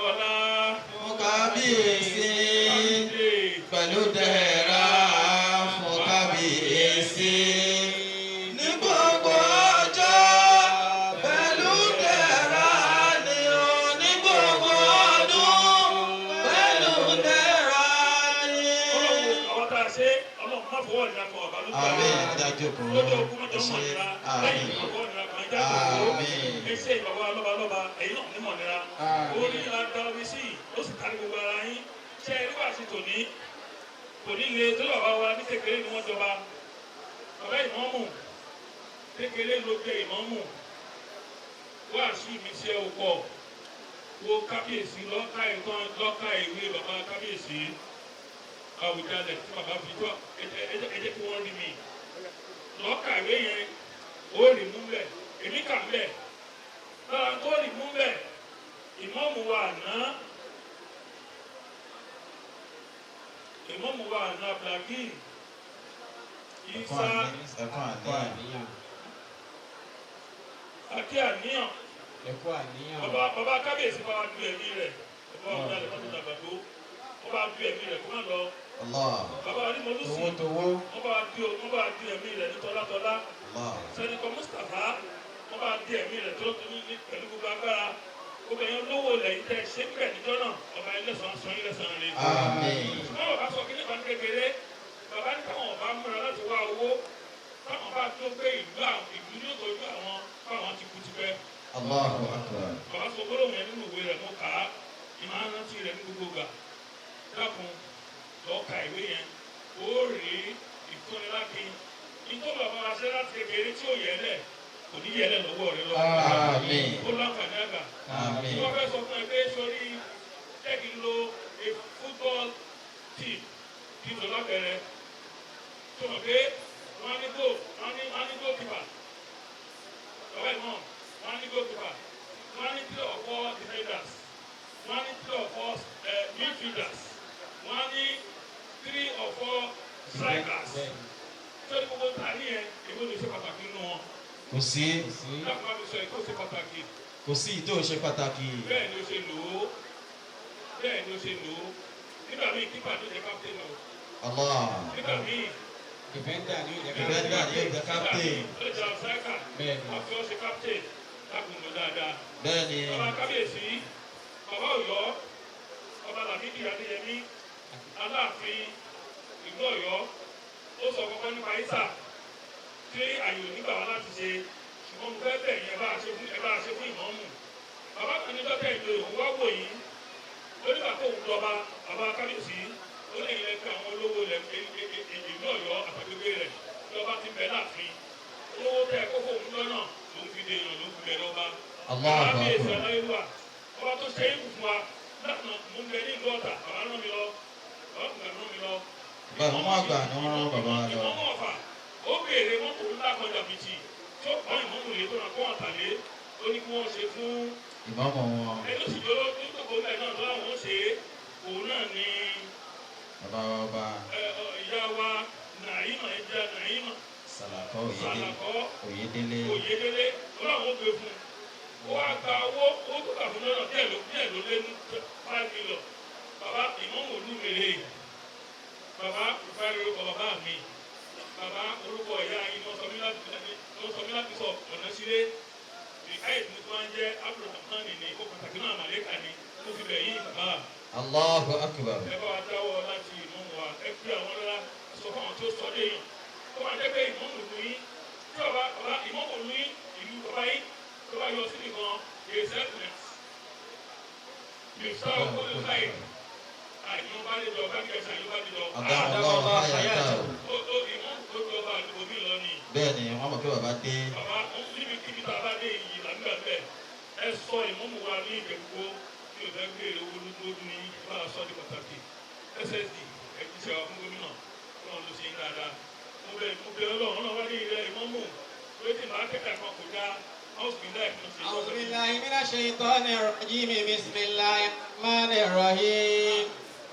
ọlá Fún kábíyèsí pẹ̀lú dẹ̀ra fún kábíyèsí ní gbogbo ọjọ́ pẹ̀lú dẹ̀ra ni ó ní gbogbo ọdún pẹ̀lú dẹ̀ra ni. Ọlọ́run àwọn tá a ṣe Ọlọ́run má fọwọ́ ìlànà ọ̀bà ló gbà Àmín. Adájọ́ kò lójú ogun mọ́jọ́ ṣe. mọ̀nira Àmín. lẹ́yìn ọ̀pọ̀ ìnira kan jáde òkú Àmín. ẹsẹ̀ ìbàwọ̀ lọ́balọ́ba ẹ̀yìn náà ní mọ̀nira orí adáwí sí ó sì kárí gbogbo ara yín ṣe é nígbà tí tòní le tó bàbá wa ní kékeré ni wọ́n jọba bàbá ìmọ̀ọ́mù kékeré ló jẹ ìmọ̀ọ́mù wá sí mi ṣe òpọ̀ wo kábíyèsí lọ́ka ìwé bàbá kábíyèsí Awujale tí bàbá fi tó ẹ jẹ́ kí wọ́n rí mi lọ́ka ìwé yẹn ó rí mú bẹ́ẹ̀ èmi kà ń bẹ́ẹ̀ lára tó rí mú bẹ́ẹ̀ ìmọ̀ọ́mù wa àná Blaki Isa àti àníyàn bàbá kábíyèsí bá wa du ẹ̀mí rẹ̀ bàbá Awujale lọ́dún dàgbà tó wọ́n bá du ẹ̀mí rẹ̀ kó má lọ. Bàbá Orimolusi wọ́n bá du ẹ̀mí rẹ̀ ní tọ́látọ́lá. Sẹ́nitọ́ Mustapha wọ́n bá du ẹ̀mí rẹ̀ tó ní pẹ̀lú gbogbo agbára. Gbogbo ẹ̀yàn lówó lẹ́yìn tẹ́ ṣé bẹ̀ níjọ́ náà ọba ẹlẹ́sàn-án sọ yín lẹ́sàn-án rẹ̀. Ṣùgbọ́n bàbá sọ kí nípa kékeré bàbá ní káwọn ọba múra láti wá owó káwọn bá tó gbé ìlú ní òtòjú àwọn káwọn ti kú tipẹ́. Allahu Akbar. Bàbá sọ gbólóhùn yẹn nínú ìwé rẹ̀ mọ́ ìmáa rántí rẹ̀ ní gbogbo gbà dákun lọ́ọ́ ka ìwé yẹn ó rí ìfúnnilákin nítorí bàbá wa ṣe láti kékeré tí ó yẹ lẹ̀ kò ní yẹ lẹ̀ lọ́wọ́ rẹ lọ́wọ́ ó láǹfààní àgbà tí wọ́n fẹ́ sọ fún ẹ pé sórí jẹ́kì ń lo a football team kí n lọ lápẹ̀rẹ̀ tó mọ̀ pé wọ́n ní goalkeeper bàbá ìmọ̀ wọ́n ní goalkeeper wọ́n ní 3 or 4 defenders wọ́n ní 3 or 4 midfielders wọ́n ní 3 or 4 strikers sọ́ni gbogbo tani yẹn èwo ló ṣe pàtàkì nínú wọn. kò sí. láti máa fi sọ èkó ṣe pàtàkì. kò sí ìtò ṣe pàtàkì. bẹ́ẹ̀ ni ó ṣe lò ó nígbà míì kípa ló jẹ captain o. nígbà míì defender ni ó jẹ captain. ó jẹ striker àfi ó ṣe captain lágùnmọ̀ dáadáa. bẹ́ẹ̀ni. bàbá kábíyèsí bàbá Ọ̀yọ́ ọba Lámídì Adéyẹmí Aláàfin ìlú Ọ̀yọ́ ó sọ kọ́kọ́ nípa isa tí àyò nígbà wá láti ṣe ṣùgbọ́n mo fẹ́ bẹ̀ yẹn bá a ṣe fún ìmọ̀ọ́mù bàbá kan ní dọ́tẹ̀ ìlú òun wá wò yìí ó nígbà tó ń lọ́ba bàbá kábíyèsí ó lè yẹ kí àwọn olówó ilẹ̀ ìlú Ọ̀yọ́ àtàgbègbè rẹ̀ tí ọba ti bẹ̀ láàfin olówó tẹ kókó òun lọ́nà ló ń fi dé èèyàn ló ń fi bẹ̀ lọ́ba kábíyèsí aláyélúwà ọba tó ṣe é fún wa láti mú bẹ ní ìlú Ọ̀tà bàbá rán mi lọ bàbá wọn àgbà ni wọn rán bàbá lọ. ìmọ̀mọ́ ọ̀fà ó béèrè mọ́tò ńlá kan jàbìtì tí ó kọ́ ìmọ̀mọ́ lè tó ra kó àtàlé ó ní kí wọ́n ṣe fún ìmọ̀mọ́ wọn. ẹni sì jọ ní gbogbo ẹ̀ náà tó láwọn ṣe òun náà ní bàbá wa ọba ìyá wa Nàìmà ẹja Nàìmà Sàlàkọ́ Oyèdélé ó láwọn ó gbé fún ó wá gba owó ó tó kà fún lọ́nà díẹ̀ ló lé ní 5 million bàbá ìmọ̀mọ́ olúmèrè bàbá ìfárí orúkọ bàbá mi bàbá orúkọ ìyá yín wọ́n sọ mí láti sọ ọ̀nà sílé ìkáyè tí wọ́n jẹ́ Abdulrahman ní ó pàtàkì náà màlẹ́kà ni ó fi bẹ̀ yín bàbá. Allahu akbar. ẹ bá wa dáwọ́ láti ìmọ̀ wa ẹ fi àwọn ọlọ́lá sọ fún àwọn tó sọ dé yàn ó máa jẹ́ pé ìmọ̀ òlu yín tí bàbá ìmọ̀ òlu yín ìlú bàbá yín tó bá yọ sí nìkan a settlement ìfẹ́ òkúlù láì àìmọ̀ bá lè jọ bá kí ẹ̀sán yóò bá lè jọ. Adáwọ̀lọ́ hayata o. ó ìmọ̀ tó jọba àdúgbò mi lọ ni. bẹ́ẹ̀ni wọn mọ̀ pé bàbá dé. bàbá níbi kíbi tá a bá dé yìí làgbà bẹ́ẹ̀ ẹ sọ ìmọ̀mù wa ní Ìjẹ̀bú tí o fẹ́ gbé owó lójú ní bá a sọ ní pàtàkì ssd ẹ̀jú ṣe wà fún gómìnà náà ló ṣe ń dáadáa mo bẹ Ọlọ́run náà wá ní ilẹ̀ ìmọ̀mù pé tí màá kẹ́kẹ́ kan kò dá house bill láì fún ṣe. أعوذ بالله من الشيطان الرجيم بسم الله الرحمن الرحيم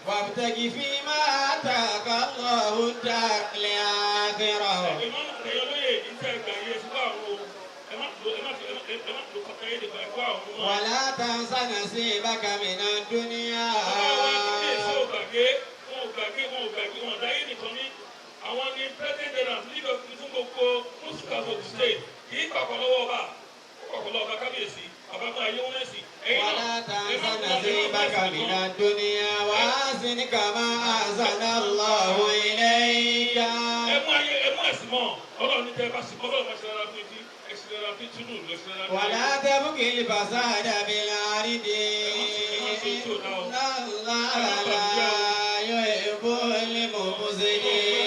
وابتغ فيما آتاك الله الدار الآخرة. ولا تنس نصيبك من الدنيا. àwọn ní president general leader fún gbogbo mùsùlùmí àbòkù state kì í pàpọ̀ lọ́wọ́ ọba kábíyèsí àbámọ́ ayé wọn lẹ́sìn. ولا تنس نصيبك من الدنيا وأحسن كما أحسن الله إليك. ولا تبغ الفساد في الأرض إن الله لا يحب المفسدين.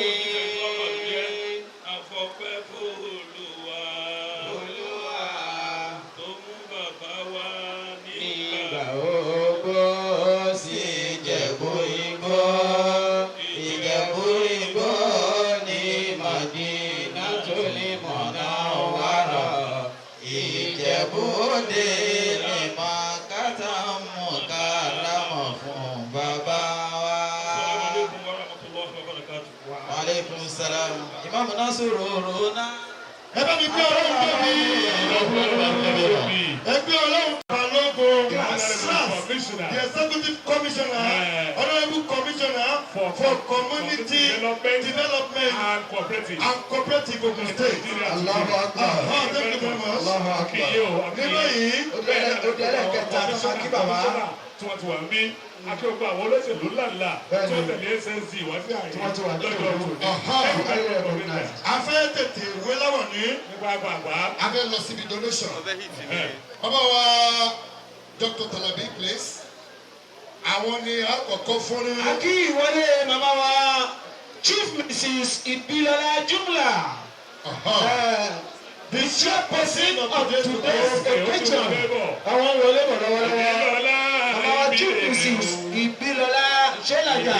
Imam Nasuruna. Ẹ bá mi gbé Ọlọ́run tóbi. Ẹ gbé Ọlọ́run balógo. The executive commissioner, honorable commissioner for community development and cooperative Ogun State. Allahu Akbar. Thank you very much. Nínú yìí, ó di ẹlẹ́kẹta ní Saki bàbá. Tí wọ́n ti wà ń bí akérògbò àwọn olóṣèlú ńláńlá tí wọ́n tẹ̀lé SSD wá sí àyè lọ́jọ́ òní. A fẹ́ tètè wé láwọn ní. Nípa àgbààgbà. A fẹ́ lọ síbi donation. Bàbá wa Dr. Talabi please. àwọn ni àkọ́kọ́ fún ní. Akí ìwọlé màmá wa Chief Mrs. Ibilola Jumla. The chairperson of today's occasion. Àwọn wọlé bọ̀ lọ́wọ́lọ́wọ́. Màmá wa Chief Mrs. Ibilola Ṣẹ́lájà.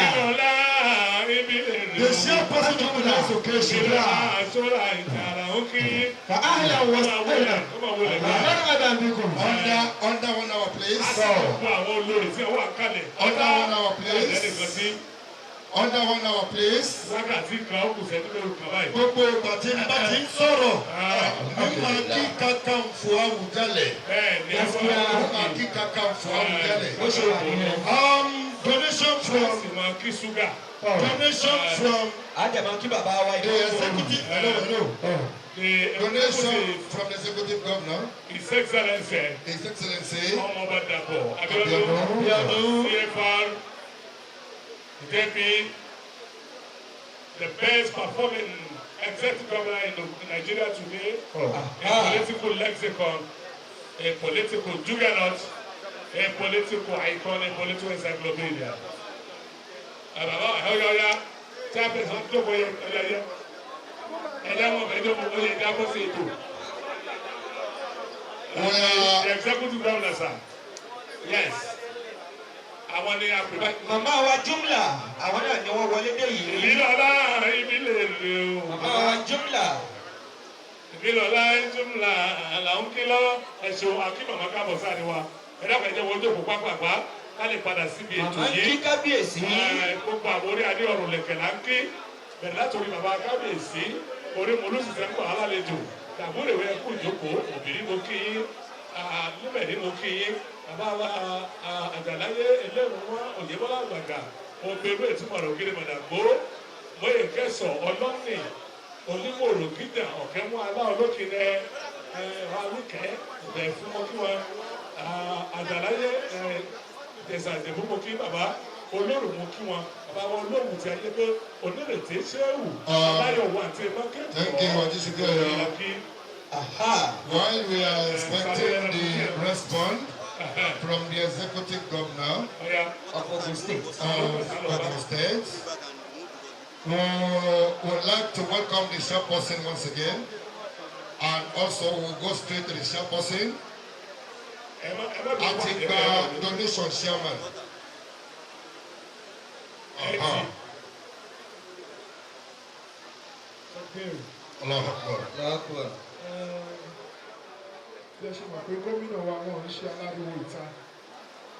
The chairperson of today's occasion. Fa'ahla wa sahlan. Marhaban bikum. Under 1 hour, please. Under 1 hour, please. Under 1 hour, please. Gbogbo ìgbà tí n bá ti ń sọ̀rọ̀, ní máa kí Kakanfò Awujale. Ní máa kí Kakanfò Awujale. Donation from Àjàmọ́ kí bàbá wa the executive. Donation from the executive governor. His Excellency. His Excellency. CFR, Deputy, the best performing executive governor in Nigeria today, a political lexicon, a political juggernaut, a political icon, a political encyclopedia. The executive governor, sir. Yes. Àwọn ni àpèbá. Màmá wa Jumla, àwọn náà ni wọ́n wọlé dé yìí. Ìbílọ̀lá ìbílẹ̀ rè o. Màmá wa Jumla. Ìbílọ̀lá Jumla làwọn kí lọ́wọ́ ẹ̀sùn akínmọ̀mọ́ kábọ̀ sáré wa. Ẹ̀dá kan jẹ́ wọ́n jókòó pápápá ká lè padà síbi ètò Màmá yìí. kí kábíyèsí. Gbogbo àwọn orí adé ọ̀rùn lẹ̀kẹ̀ là ń ké. Bẹ̀rẹ̀ látòrí bàbá kábíyèsí. Orimolusi fẹ́ ń kọ́ alálejò. Tàbúrèwé ẹkú ìjókòó. Òbírí mo kí yín. Níbẹ̀dí mo kí yín. Bàbá wa àjàláyé ẹlẹ́rùn wọn òyìnbọ́lá àgbàgà. Obìnrin ètùmọ̀ rẹ̀ ògiri mọ̀dàgbó. Mọ̀yè kẹsọ̀ ọlọ́nì. Onímọ̀rò gíga ọ̀kẹ́ mú alá olókìlẹ̀ àwíkẹ́ ìbẹ̀ fún wọn kí wọn. Àjàláyé ìjẹsà ìjẹ̀bú mo kí bàbá. Olóòrò mo kí wọn. Bàbá wọn olóòrùn ti ayé pé onírètí ṣéwù. Báyọ̀ wà tí ẹgbẹ́ kẹ́kọ̀ọ́. Thank you, Adisigoyo. While we are expecting the response from the executive governor Of Ogun State. of Ogun State, we would like to welcome the chairperson once again, and also we'll go straight to the chairperson. Àti gba donation chairman. Allahu Akbar. Bí ẹ ṣe mọ̀ pé gómìnà wa wọn ń ṣe aláriwo ìta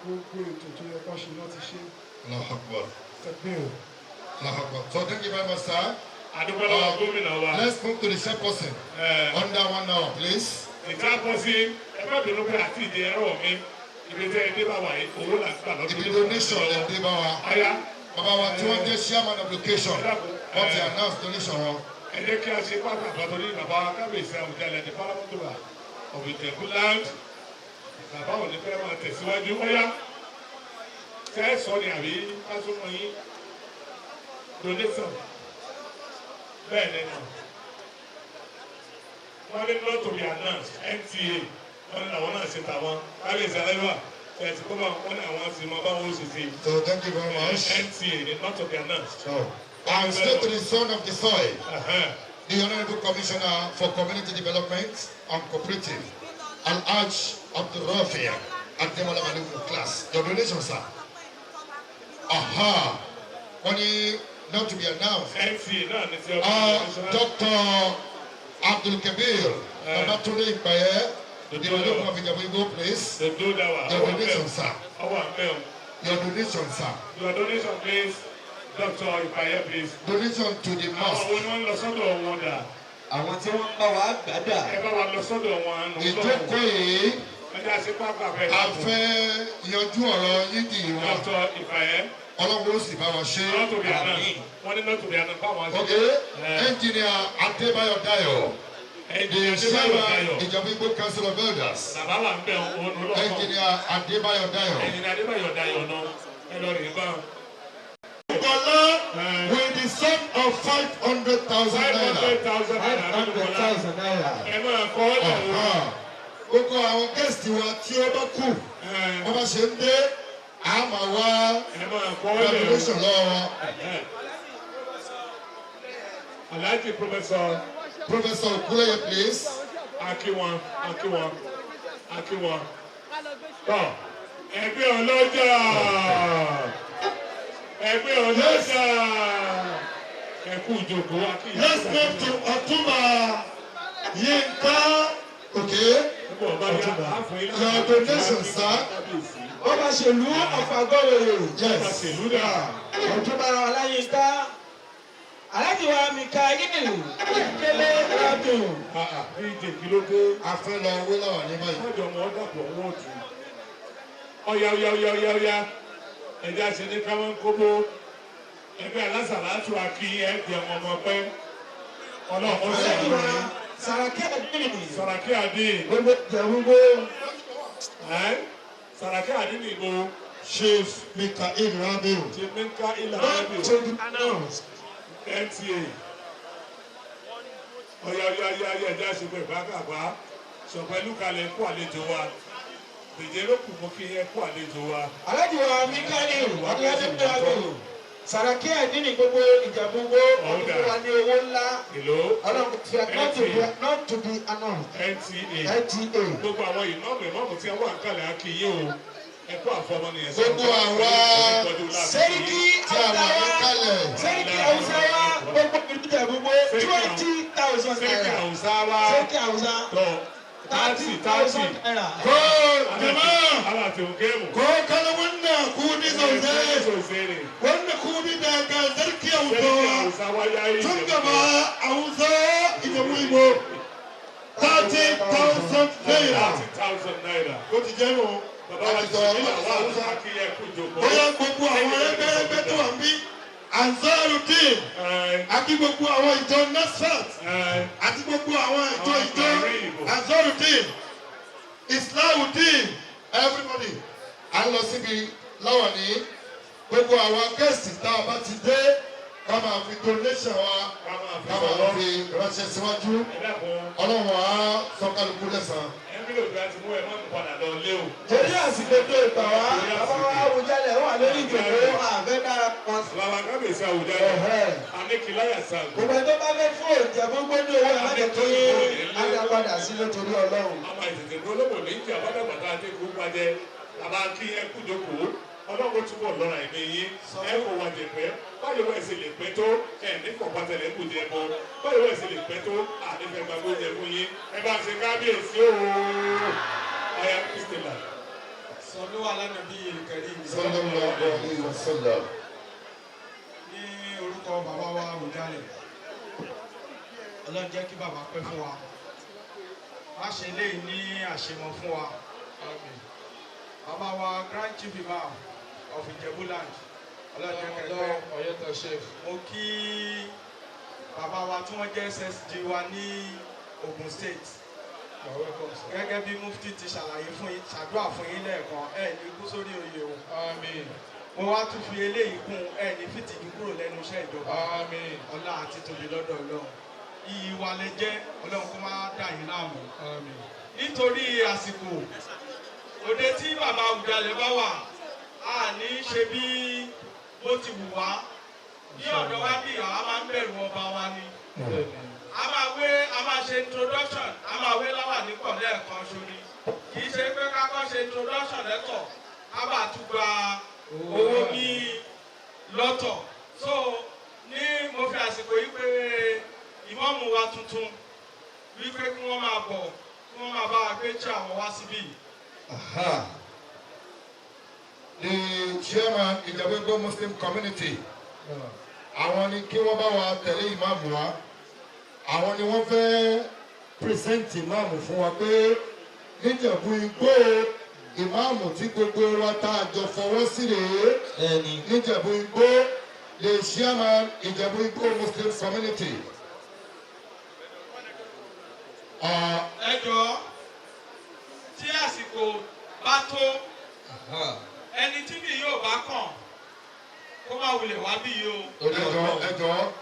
gbogbo ètò tó yẹ kó ṣe náà ti ṣe. Allahu Akbar. Tẹ̀gbẹ́ o. Allahu Akbar. So thank you very much, sir. Adúgbòlò gómìnà wa. Let's move to the chairperson. Under 1 hour, please. Ìjábọ̀sí ẹgbẹ́ ìdùnnú pé àti ìdí ẹ̀rọ mi ibi tẹ́ ẹdí bá wà yìí owó là ń gbà lọ́dún. Ibi donation lè dé bá wa. Bàbá wa tí wọ́n jẹ́ chairman of location wọ́n ti announce donation wọn. Ẹ jẹ́ kí a ṣe pátá àbátọ́ ní bàbá kábíyèsí Awùjalè ní Parliament of Ijebu land. Bàbá òní fẹ́ máa tẹ̀síwájú ọ̀yá. Ṣé ẹ sọ ni àbí kásùmọ̀ yín? Donation. Bẹ́ẹ̀ ni nà. Wọ́n ní not to be announced NTA. Wọ́n ní àwọn náà ṣe tàwọn. Kábíyèsí Alẹ́wà. Ẹ̀sìn kọ́ bá wọn ní àwọn sì máa bá wọn ṣe sí. So thank you very much. NTA ni not to be announced. And straight to the son of the soil, the Honorable Commissioner for Community Development and Cooperative, Al-Hajj Abdul Rafi Ademola Maluku class. Your donation, sir. Money not to be announced. NTA náà ni ti Dr. Abdul Kabir, Babatunde Ipaye, the developer of Ijebu, please. Your donation, sir. Your donation, sir. Your donation, please. Dr. Ipaye, please. Donation to the mosque. Àwọn oníwọ̀n lọ sọ́dọ̀ wọn dà. Àwọn tí wọ́n bá wa gbàdà. Ẹ bá wa lọ sọ́dọ̀ wọn. Ìjókòó yìí. Ẹ jẹ́ àṣẹ pápá fẹ́. A fẹ́ yanjú ọ̀rọ̀ yídì wa. Dr. Ipaye. Ọlọ́run ó sì bá wa ṣe. Not to be announced. Wọ́n ní not to be announced. Báwọn ṣe. Okay. Engineer Adébáyọ̀ Dayọ̀. The chairman Ijebu Igbo Council of Elders. Bàbá wa ń bẹ̀ òun lọ́kọ̀. Engineer Adébáyọ̀ Dayọ̀. Engineer Adébáyọ̀ Dayọ̀ náà. Ẹ lọ rìn bá. Bọ́lá with the sum of 500,000 naira. 500,000 naira. Ẹ máa kọ́ ọ́ lọ́wọ́. Gbogbo àwọn gẹ́sìtì wa tí ó bá kù, wọ́n bá ṣe ń dé, a máa wá graduation lọ́wọ́. Alhaji Professor Okuleye, please. Akiwọn. Tọ́ ẹgbẹ́ ọlọ́jà ẹkú ìjókòó akíyàn. Let's move to Ọ̀túnba Yinka. Okay. Your donation, sir. Ọba ṣèlú ọ̀fàgọ́rẹ̀. Yes. Ọ̀túnba Ọláyínká. Aláàjì wa mi ka yín ìkélé ọdún. Ìdè kìlódé. A fẹ́ lọ owó lọ́wọ́ ní báyìí. Ọjọ́ wọn dàpọ̀ wọ́n tù. Ọ̀yá. Ẹja ṣe ní káwọn kóbó. Ẹgbẹ́ alásàlátù akíyìn ẹ̀dì ọmọ pẹ́. Ọlọ́run Aláàjì wa sọ̀rọ̀. Sàràkí Àdínì. Sàràkí Àdínì. Gbogbo ìjẹ̀wúgbó. Sàràkí Àdínì Ìgbò. Chief Mikael Rabiu. Ti Mẹ́ńká Ilà Not Rábìò. to be announced. NTA. Ọ̀yá ẹja ṣe pé ìbákàbá. Sọ̀pẹ́lú kalẹ̀ kú àlejò wa. Bèjẹ́ ló kù mọ́ kí ẹ kú àlejò wa. Aláàjì wa Míkálì Adéyẹdẹ́gbẹ̀rẹ̀. Sàràkí Àdínì gbogbo ìjẹ̀búgbó. Ọdún wa ní owó ńlá. Èlò. Ọlọ́run not to be announced. NTA. NTA. Gbogbo àwọn ìmọ̀ọ̀mù tí wọ́n wà ń kalẹ̀ akíyé o. Ẹ̀kọ́ àfọmọ́nìyàn. Gbogbo àwa Sẹ́ríkì tí a wà ní kalẹ̀. Sẹ́ríkì Hausawa gbogbo ìlú ìjẹ̀búgbó 20,000 Sẹ́ríkì naira. Hausa wa. Sẹ́ríkì Hausa Tọ́ 30,000 naira. Ko jama'a. Ala te gemu. Ko kala wannan kudi sosai. Wannan kudi daga zarki Hausawa. Tun gaba Hausa Ijebu Igbo. 30,000 naira. 30,000 naira. Ó ti jẹ́ nù. Bàbá wa ti sọ̀rọ̀ nígbà wà Hausa akíyẹ kú jòkó. Bóyá gbogbo àwọn ẹgbẹ́ tó wà ń bí. Ansarudeen. Àti gbogbo àwọn ìjọ Nasfat. Àti gbogbo àwọn ìjọ Ansarudeen. Islahudeen. Everybody. À ń lọ síbi láwọn ní gbogbo àwọn gẹ̀ẹ́sì tá a bá ti dé ká máa fi donation wa ká máa fi ránṣẹ́ síwájú. Ọlọ́run á sọ kálukú lẹ́sàn-án. Torí àsìkò tó ìgbà wá, bàbá wa Awujale wà lórí ìjòkó àfẹ́dá kan. Bàbá kábíyèsí Awujale. Aníkìláyà sàn. Gbogbo ẹni tó bá fẹ́ fún ìjẹ̀búgbó ní owó ìmájẹ̀ tó yé adápadà sí nítorí Ọlọ́run. Àmà ìtètè gbólóbò ní ìjà bàdàgbàtà àti ìgbógbàjẹ. Bàbá kí ẹ kú jókòó. Ọlọ́run túbọ̀ lọ́ra ẹ̀mí yín. Ẹ kò wá jẹ pẹ́. Báyọ̀ wẹ̀ sì lè pẹ́ tó. Ẹ ní kọ̀pátẹ̀lẹ̀ kù jẹ mọ́. Báyọ̀ wẹ̀ sì lè pẹ́ tó. Àdéfẹ́ gbàgbó jẹ fún yín. Ẹ bá ṣe kábíyèsí o. Ọya Kristela. Sọlú alánàbí ìkẹrí Sallallahu alaihi wasallam. ní orúkọ bàbá wa Awujale. Ọlọ́run jẹ́ kí bàbá pẹ́ fún wa. Má ṣe léyìí ní àṣemọ fún wa. Bàbá wa Grand Chief Imam of Ijebu land. Ọlọ́run jẹ́ kẹ́kẹ́. Mo kí bàbá wa tí wọ́n jẹ́ SSG wa ní Ogun State. Gẹ́gẹ́ bí Mufti ti ṣàlàyé fún yín, ṣàdúrà fún yín lẹ́ẹ̀kan, ẹ̀ ní kú sórí oyè o. Mo wá tún fi eléyìí kún ẹ̀ ní fìtìjú kúrò lẹ́nu iṣẹ́ ìjọba. Ọlá àti tòbí lọ́dọ̀ Ọlọ́run. Iyì wa lẹ jẹ́, Ọlọ́run kó má dà yín láàmú. Nítorí àsìkò, òde tí bàbá Awujale bá wà, a ní ṣe bí bó ti wù wá. Ní ọ̀dọ̀ wa bí àwa máa ń bẹ̀rù ọba wa ni. A máa ṣe introduction, a máa wé láwà nípọ̀ lẹ́ẹ̀kan ṣorí. Kì í ṣe pé ká kọ́ ṣe introduction lẹ́tọ̀, ká bá tún gba owó ní lọ́tọ̀. So ní mo fi àsìkò yìí pé ìmáàmù wa tuntun wípé kí wọ́n máa bọ̀, kí wọ́n máa bá wa gbé tí àwọn wá síbí. The chairman Ijebu Igbo Muslim community. Àwọn ni kí wọ́n bá wa tẹ̀lé ìmáàmù wa. Àwọn ni wọ́n fẹ́ pírẹsẹ̀ntì ìmáàmù fún wa pé níjẹ̀bú Igbó ìmáàmù tí gbogbo wa tá a jọ fọwọ́ sí rèé níjẹ̀bú Igbó the chairman Ijebu Igbo Muslim community. Ẹ jọ̀ọ́ tí àsìkò bá tó ẹni tí bí yóò bá kàn kó má wulẹ̀ wá bí yìí o. Ẹ jọ̀ọ́.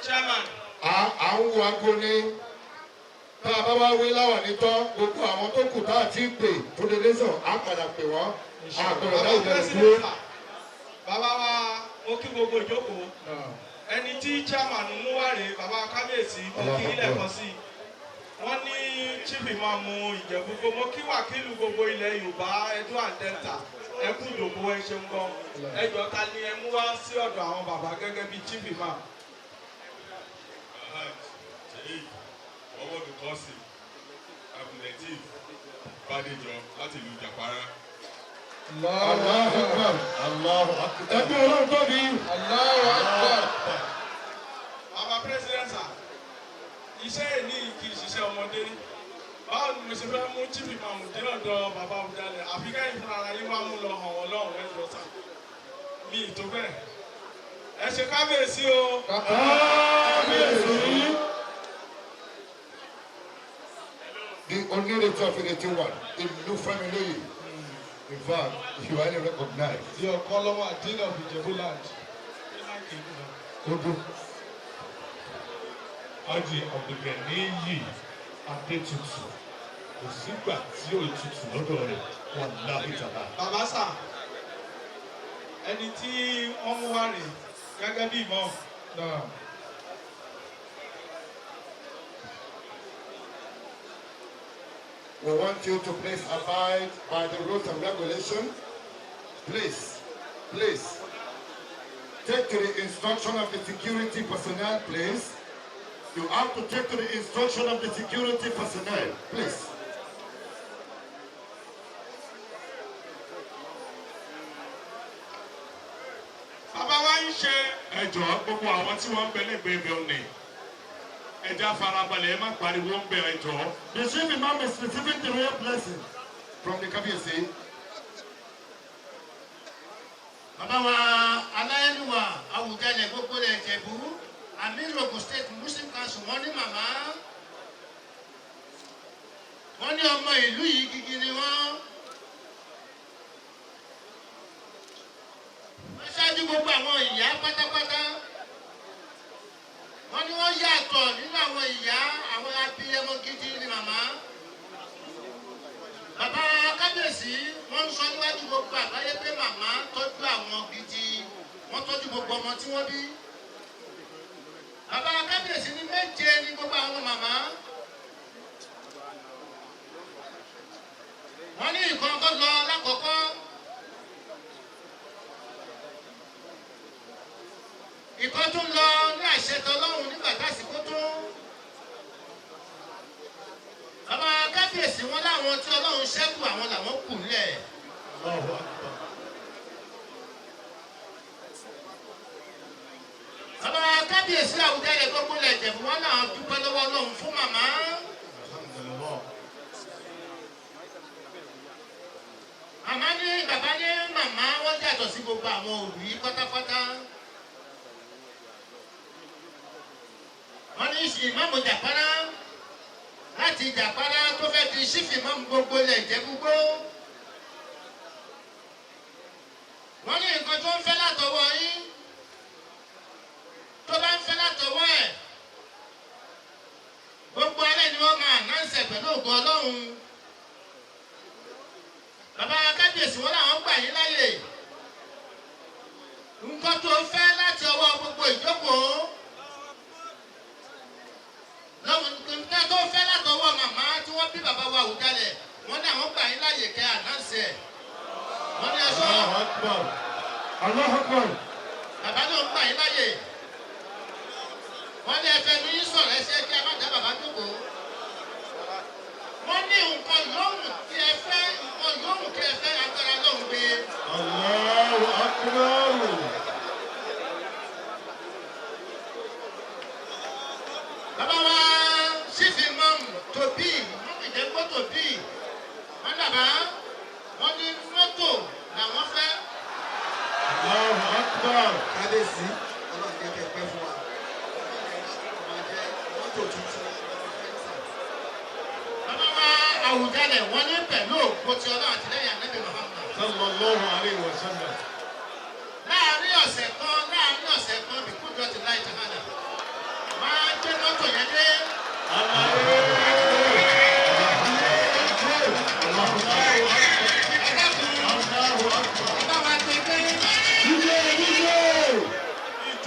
Chairman. À ń wo aago ní tá a bá wá wé láwà nítọ́ gbogbo àwọn tó kù tá a ti pè fúnilẹ́sàn á padà pè wọ́n àgbọ̀rọ̀ náà ìdẹ̀rẹ̀ dúró. bàbá wa mo kí gbogbo ìjókòó ẹni tí chairman mú wá rèé bàbá kábíyèsí mo kí ilẹ̀ kan sí wọ́n ní chief imam Ìjẹ̀bú mo kí wàkílù gbogbo ilẹ̀ Yorùbá Edo and Delta ẹ kú ìjòkó ẹ ṣeun gan ẹjọ́ ta ni ẹ mú wá sí ọ̀dọ̀ àwọn bàbá gẹ́gẹ́ bí chief imam. Ọwọ́dù kọ́sì abdulatif Bádéjọ láti ìlú Jàpárá. Allahu Akbar. Allahu Akbar. Ẹgbẹ́ ọlọ́run tóbi. Allahu Akbar. Bàbá pírẹsidẹ́ntà iṣẹ́ ìní kì í ṣiṣẹ́ ọmọdé báwo ni mo ṣe fẹ́ mú chief imam dé ọ̀dọ̀ bàbá Awujale àfi kẹ́yìn fúnra ara yín wá mú lọ hàn wọ́n lọ́rùn ẹ̀jọ̀ sá mi ì tó bẹ́ẹ̀ ẹ ṣe kábíyèsí o. Kábíyèsí. The only return of 81 in new family. In fact, you highly recognize. Your column at dinner of Ijebu land. Haji Abdulganiyi Adétutù kò sígbà tí ó tutù lọ́dọ̀ rẹ̀ wọ́n láì tàbá. Bàbá sà ẹni tí wọ́n mú wá rè gẹ́gẹ́ bí ìmọ̀ náà. We want you to please abide by the rules and regulations. Please, please, take to the instruction of the security personnel, please. You have to take to the instruction of the security personnel, please. Bàbá wa ń ṣe. Ẹ jọ̀ọ́ gbogbo àwọn tí wọ́n ń bẹ lẹ́gbẹ̀ẹ́ bẹ̀ ọ̀nì. Ẹja farabalẹ̀ ẹ má pariwo ń bẹ ẹ jọ̀ọ́. The chief imam is receiving the royal blessing from the Kabiyesi. Bàbá wa aláyélúwà Awujale gbogbo rẹ̀ Ìjẹ̀bú Amir Ogun State Muslim Council wọ́n ní màmá wọ́n ní ọmọ ìlú yìí gidi ni wọ́n. Wọ́n ṣáájú gbogbo àwọn ìyá pátápátá. Wọ́n ní wọ́n yàtọ̀ nínú àwọn ìyá àwọn abiyamọ gidi ni màmá. Bàbá kábíyèsí wọ́n ń sọ níwájú gbogbo àgbáyé pé màmá tọ́jú àwọn gidi wọ́n tọ́jú gbogbo ọmọ tí wọ́n bí. Bàbá kábíyèsí ní méje ní gbogbo àwọn màmá. Wọ́n ní ìkọ̀ọ̀kan lọ lákọ̀ọ́kọ́. Ìkan tún lọ ní àṣetọ Ọlọ́run nígbà tásìkò tún. Bàbá kábíyèsí wọn láwọn tí Ọlọ́run ṣẹ́kù àwọn làwọn kù lẹ̀. Bàbá kábíyèsí Awujale gbogbo lẹ̀ Ìjẹ̀bú wọn náà dúpẹ́ lọ́wọ́ Ọlọ́run fún màmá. Màmá ní bàbá ní màmá wọ́n yàtọ̀ sí gbogbo àwọn òbí pátápátá. Wọ́n ní ìmáàmù Jàpárá láti Jàpárá tó fẹ́ di sífì ìmáàmù gbogbo ilẹ̀ Ìjẹ̀bú gbó. Wọ́n ní nǹkan tó ń fẹ́ látọwọ́ yín tó bá ń fẹ́ látọwọ́ ẹ̀ gbogbo alẹ́ ni wọ́n máa nánsẹ̀ pẹ̀lú ògo Ọlọ́run. Bàbá kábíyèsí wọn làwọn gbà yín láyè. Nǹkan tó fẹ́ láti ọwọ́ gbogbo ìjókòó. Nǹkan tó fẹ́ látọwọ́ màmá tí wọ́n bí bàbá wa Awujale wọ́n ní àwọn gbà yín láyè kẹ́ ànánsẹ̀. Wọ́n ní ẹ̀ṣọ́. Allahu Akbar. Bàbá náà ń gbà yín láyè. Wọ́n ní ẹ̀fẹ̀ ní sọ̀rọ̀ ẹsẹ̀ kí a má dá bàbá jókòó. Wọ́n ní nǹkan yòówù kí ẹ fẹ́ agbára lóhùn gbé. Allahu Akbar. Bàbá wa Chief Imam Tobi wọ́n fi jẹ́ gbọ́ Tobi. Wọ́n dàbá wọ́n ní mọ́tò làwọn fẹ́. Allahu Akbar. Kábíyèsí Ọlọ́run jẹ́ kẹ́ pẹ́ fún wa. Mọ́tò tuntun. Bàbá wa Awujale wọ́n ní pẹ̀lú òkú tí Ọlọ́run àtìlẹ́yìn Ànábì Muhammad. Sallallahu alayhi wa sallam. Láàárín ọ̀sẹ̀ kan bí kúndùn ti láì tàhánà. Máa gbé mọ́tò yẹn dé.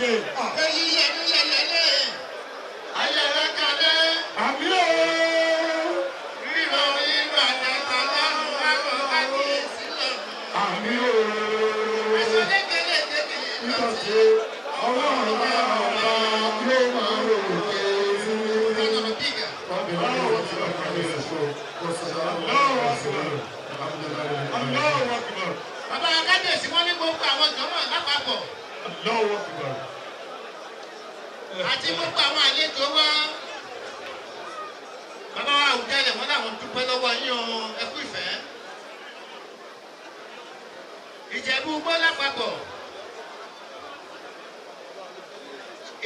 yẹlé. èyí yẹnu yẹlẹlẹ ayẹyẹ kalẹ Àmì ooo. rírọ rírọ àtàtà lọrùn àrò kábíyèsí lọrùn. Àmì ooo. aṣọ lẹkẹlẹ tẹbi Ìtọ́sí ọlọ́run bá ọba yóò máa rò òkè sí. lọrùn bíga. Allahu Akbar. Allahu Akbar. Allahu Akbar. bàbá kábíyèsí wọn ní gbogbo àwọn jọmọ lápapọ̀ Allahu Akbar. àti gbogbo àwọn àlejò wa. bàbá wa Awujale wọn làwọn dúpẹ́ lọ́wọ́ yín o ẹ kú ìfẹ́. Ìjẹ̀bú gbọ́ lápapọ̀.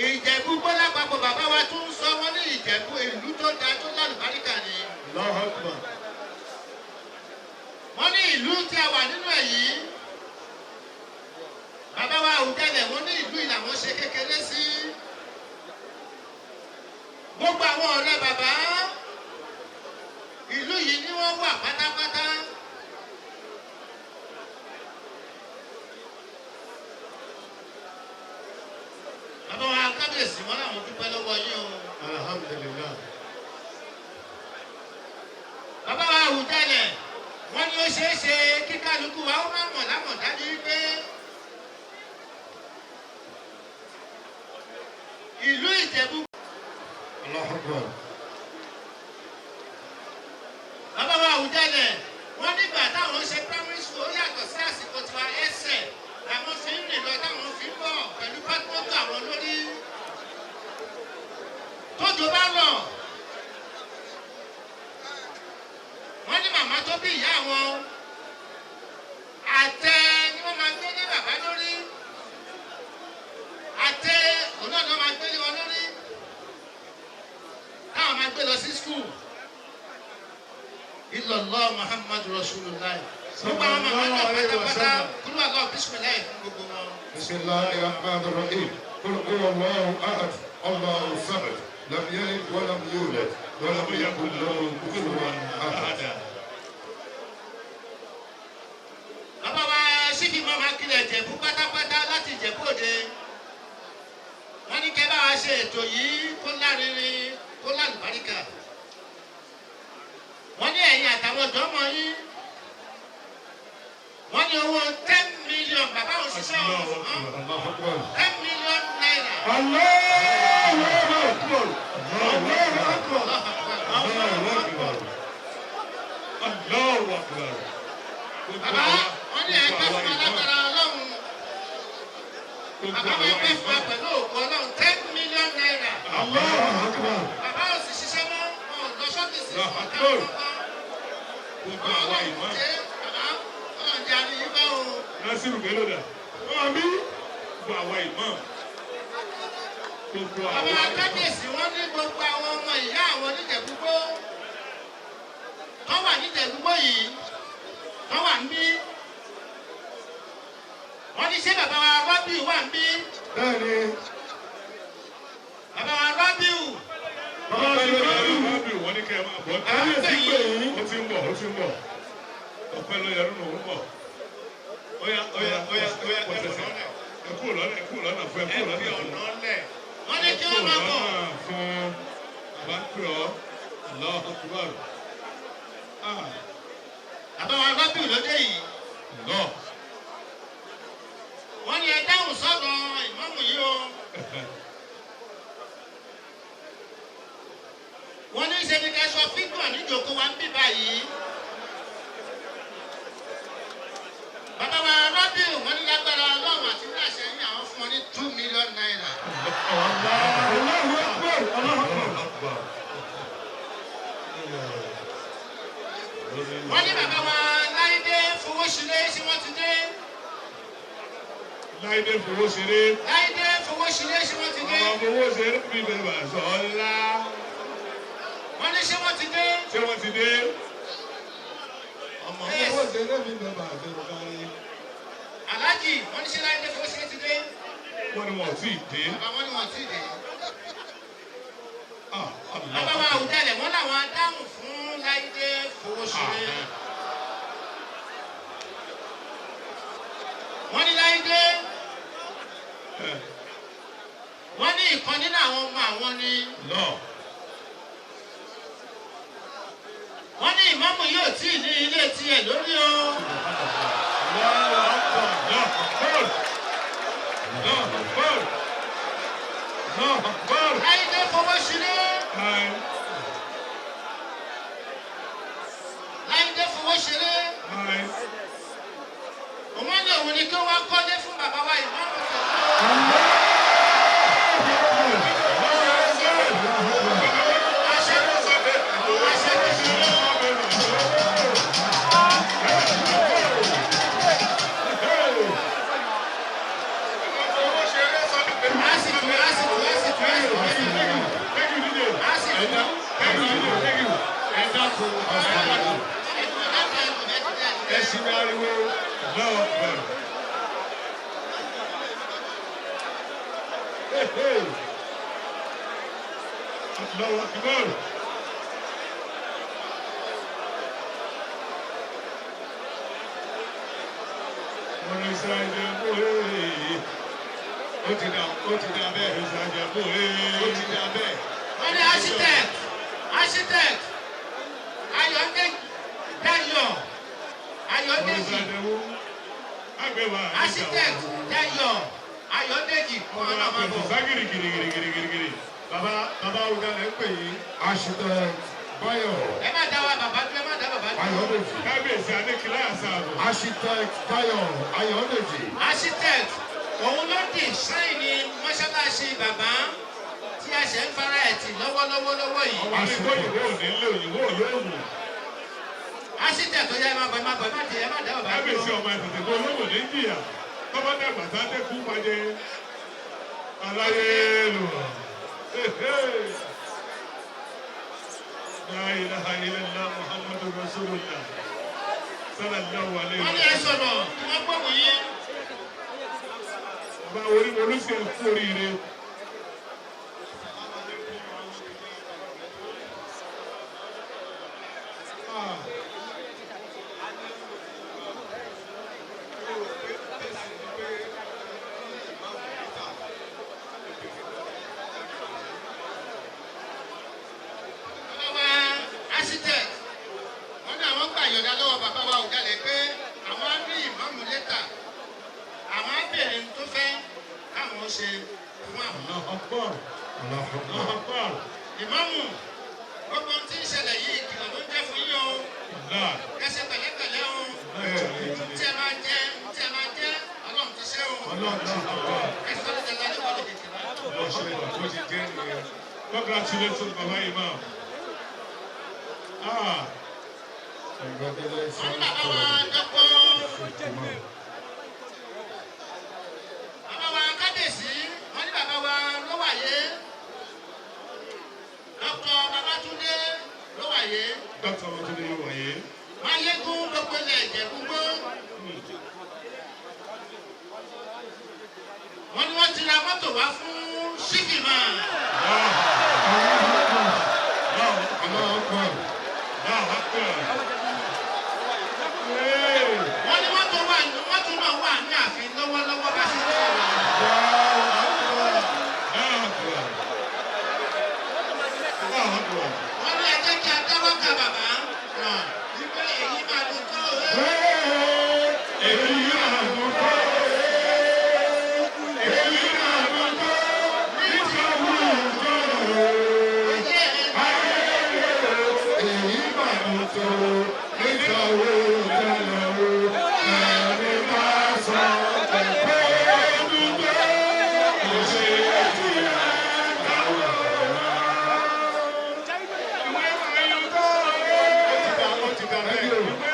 Ìjẹ̀bú gbọ́ lápapọ̀ bàbá wa tún sọ wọ́n ní Ìjẹ̀bú ìlú tó da tó lálùbáríkà ni. Allahu Akbar. Wọ́n ní ìlú tí a wà nínú ẹ̀ yìí. Bàbá wa Awujale wọ́n ní ìlú ìlànà ṣe kékeré sí. Gbogbo àwọn ọ̀rẹ́ bàbá ìlú yìí ni wọ́n wà pátápátá. Bàbá wa kábíyèsí wọn làwọn dúpẹ́ lọ́wọ́ yín o. Alhamdulillah. Bàbá wa Awujale wọ́n ní ó ṣeé ṣe kí kálukú wa ó má mọ̀ lámọ̀dájú wípé ìlú Ìjẹ̀bú. Allahu Akbar. Bàbá wa Awujale wọ́n nígbà táwọn ṣe primary school ó yàtọ̀ sí àsìkò tiwa ẹsẹ̀ làwọn fi ń rìn lọ táwọn fi ń bọ̀ pẹ̀lú pátọ́tò àwọn lórí. Tójò bá rọ̀ wọ́n ní màmá tó bí ìyá wọn àtẹ ni wọ́n máa gbé ní bàbá lórí àtẹ òun náà ni wọ́n máa gbé ní wọn lórí táwọn máa gbé lọ sí skul. Illallah Muhammadu Rasulullah. Gbogbo àwọn màmá náà pátápátá kúrò àgọ́ bísímìláì fún gbogbo wọn. Bismillahir Rahmanir Rahim. Qul huwa Allahu ahad, Allahu samad, lam yalid wa lam yulad, wa lam yakul lahu kufuwan ahad. Bàbá wa síbi màmá kílẹ̀ Ìjẹ̀bú pátápátá láti Ìjẹ̀bú Òde. Wọ́n ní kẹ́ bá wa ṣe ètò yìí kó lárinrin kó lálùbáríkà. Wọ́n ní ẹ̀yin àtàwọn ọ̀dọ́ ọmọ yín. Wọ́n ní owó 10 million bàbá òṣìṣẹ́ ọ̀hún. Allahu Akbar. 10 million naira. Allahu Akbar. Allahu Akbar. Allahu Akbar. Allahu Akbar. Bàbá wọ́n ní ẹgbẹ́ fún alágbára Ọlọ́run. Bàbá wọn gbé fún wa pẹ̀lú òkú Ọlọ́run 10 million naira. Allahu Akbar. Bàbá ò sì ṣiṣẹ́ mọ́ lọ ṣọ́ọ̀kìsì Allahu ọ̀tá Akbar. ọ̀tá. Gbogbo àwa ìmọ̀. Bàbá ọ̀jà ni yín bá o. Nasiru Bello dà. Wọ́n mi. Gbogbo àwa ìmọ̀. Gbogbo àwa Bàbá ìmọ̀. kábíyèsí wọ́n ní gbogbo àwọn ọmọ ìyá àwọn oníjẹ̀gbúgbó. Wọ́n wà níjẹ̀gbúgbó yìí. Wọ́n wà ń bí. Wọ́n ní ṣé bàbá wa Rọ́bì wà ń bí. Bẹ́ẹ̀ni. Bàbá wa Rọ́bì. Bàbá mi Rọ́bì wọ́n ní kẹ́ ẹ máa bọ̀. Ayé ti pè yín. Ó ti ń bọ̀, ó ti ń bọ̀. Ọ̀pẹ ló yẹ lónìí, ó ń bọ̀. Óyá pọ̀sẹ̀sẹ̀. Ẹ kúrò lọ́nà, ẹ kúrò lọ́nà fún ẹ kúrò lọ́nà fún. Wọ́n ní kí wọ́n máa bọ̀. Fún bàbá ń pè ọ́. Allahu Akbar. Bàbá wa Rọ́bì lóde yìí. Lọ. Wọ́n ní ẹ dáhùn sọ́dọ̀ ìmáàmù yìí o. Wọ́n ní ṣe ni ká sọ fígọ̀ níjòkó wa ń bí báyìí. Bàbá wa Rọ́bì wọ́n ní lágbára Ọlọ́run àti ní àṣẹ yín àwọn fún wọn ní 2 million naira. Allahu Akbar. Allahu Akbar. Wọ́n ní bàbá wa Láídé Fowóṣiré ṣé wọ́n ti dé. Láídé Fowóṣiré. Láídé Fowóṣiré ṣé wọ́n ti dé. Àwọn Fowóṣiré bí bẹ̀rẹ̀ bá sọ ọ́lá. Wọ́n ní ṣé wọ́n ti dé. Ṣé wọ́n ti dé? ọmọ Fowóṣiré mi bẹ bá bẹ̀rù kárí. Aláàjì wọ́n ní ṣé Láídé Fowóṣiré ti dé. Wọ́n ní wọn ò tí ì dé. Bàbá wọn ní wọn ti dé. Allah. Bàbá wa Awujale wọ́n làwọn adáhùn fún Láídé Fowóṣiré. Wọ́n ní Láídé wọ́n ní ìkan nínú àwọn ọmọ àwọn ni. wọ́n ní ìmáàmù yóò tí ì ní ilé tiẹ̀ lórí o. láìdé fowó ṣeré. láìdé fowó ṣeré. òun ní òun ni kí wọ́n kọ́lé fún bàbá wa ìmáàmù tó. Allahu Akbar. Wọ́n ní sáájú bóyè. Ó ti dà bẹ́ẹ̀. Sáájú bóyè. Ó ti dà bẹ́ẹ̀. Wọ́n ní architect Ayọ̀dèjì Dayọ̀ Ayọ̀dèjì architect Dayọ̀ Ayọ̀dèjì kọ́ ọ́nà máa bọ̀. Ságìrì gìrìgìrì. Bàbá Awujale ń pè yín. Architect Bayo. Ẹ má dá wa bàbá dúró, ẹ má dá bàbá dúró. Ayọ̀dèjì. Kábíyèsí Adékìlá Àṣàbò. Architect Bayo Ayọ̀dèjì. Architect òun ló dì sáìn ní mọ́ṣáláṣí bàbá tí a ṣe ń fara ẹ̀ tì lọ́wọ́lọ́wọ́ yìí. Àwọn àṣìkò òyìnbó ò ní lé òyìnbó yóò wù. Architect tó yẹ ẹ má bọ̀ ẹ má dá bàbá Kábíyèsí dúró. ọmọ ẹ̀sìn tó olówó ní jìyà. Tọ́mọ dàgbà sáté kú pàdé. Aláyélúwà. La ilaha illallah Muhammadu Rasulullah. Sallallahu alayhi wa Wọ́n ní ẹ sọ̀rọ̀ kí wọ́n gbọ́ wòye. Bàbá Orimolusi kú oríire. Architect wọ́n ní àwọn gbà yọ̀dá lọ́wọ́ bàbá wa Awujale pé àwọn á rí ìmáàmù lẹ́tà àwọn á bèrè tó fẹ́ káwọn ṣe fún àwọn. Ìmáàmù gbogbo tí ń ṣẹlẹ̀ yìí kìlọ̀ ló ń jẹ́ fún yín o. Kẹsẹ̀ pẹ̀lẹ́pẹ̀lẹ́ o. Tí ẹ máa jẹ́ Ọlọ́run ti ṣe o. Ẹ̀sìn tó lè jẹ́ láti wọlé kékeré. Congratulations, Baba Imam. Congratulations. Wọ́n ní bàbá wa dọ́kọ̀. Bàbá wa kábíyèsí, wọ́n ní bàbá wa lówàyé. Dọ́kọ̀ Babátúndé lówàyé. Dr. Babatunde Lówàyé. Wọ́n yégún gbogbo ilẹ̀ Ìjẹ̀bú gbó. Wọ́n ní wọ́n ti ra mọ́tò wá fún Síkìmà. Wọ́n ní mọ́tò náà wà ní ààfin lọ́wọ́lọ́wọ́ bá ṣe ń sọ̀rọ̀. Wọ́n ní ẹ jẹ́ kí a tẹ́wọ́ ká bàbá. Ìgbẹ́ èyí máa dùn tó.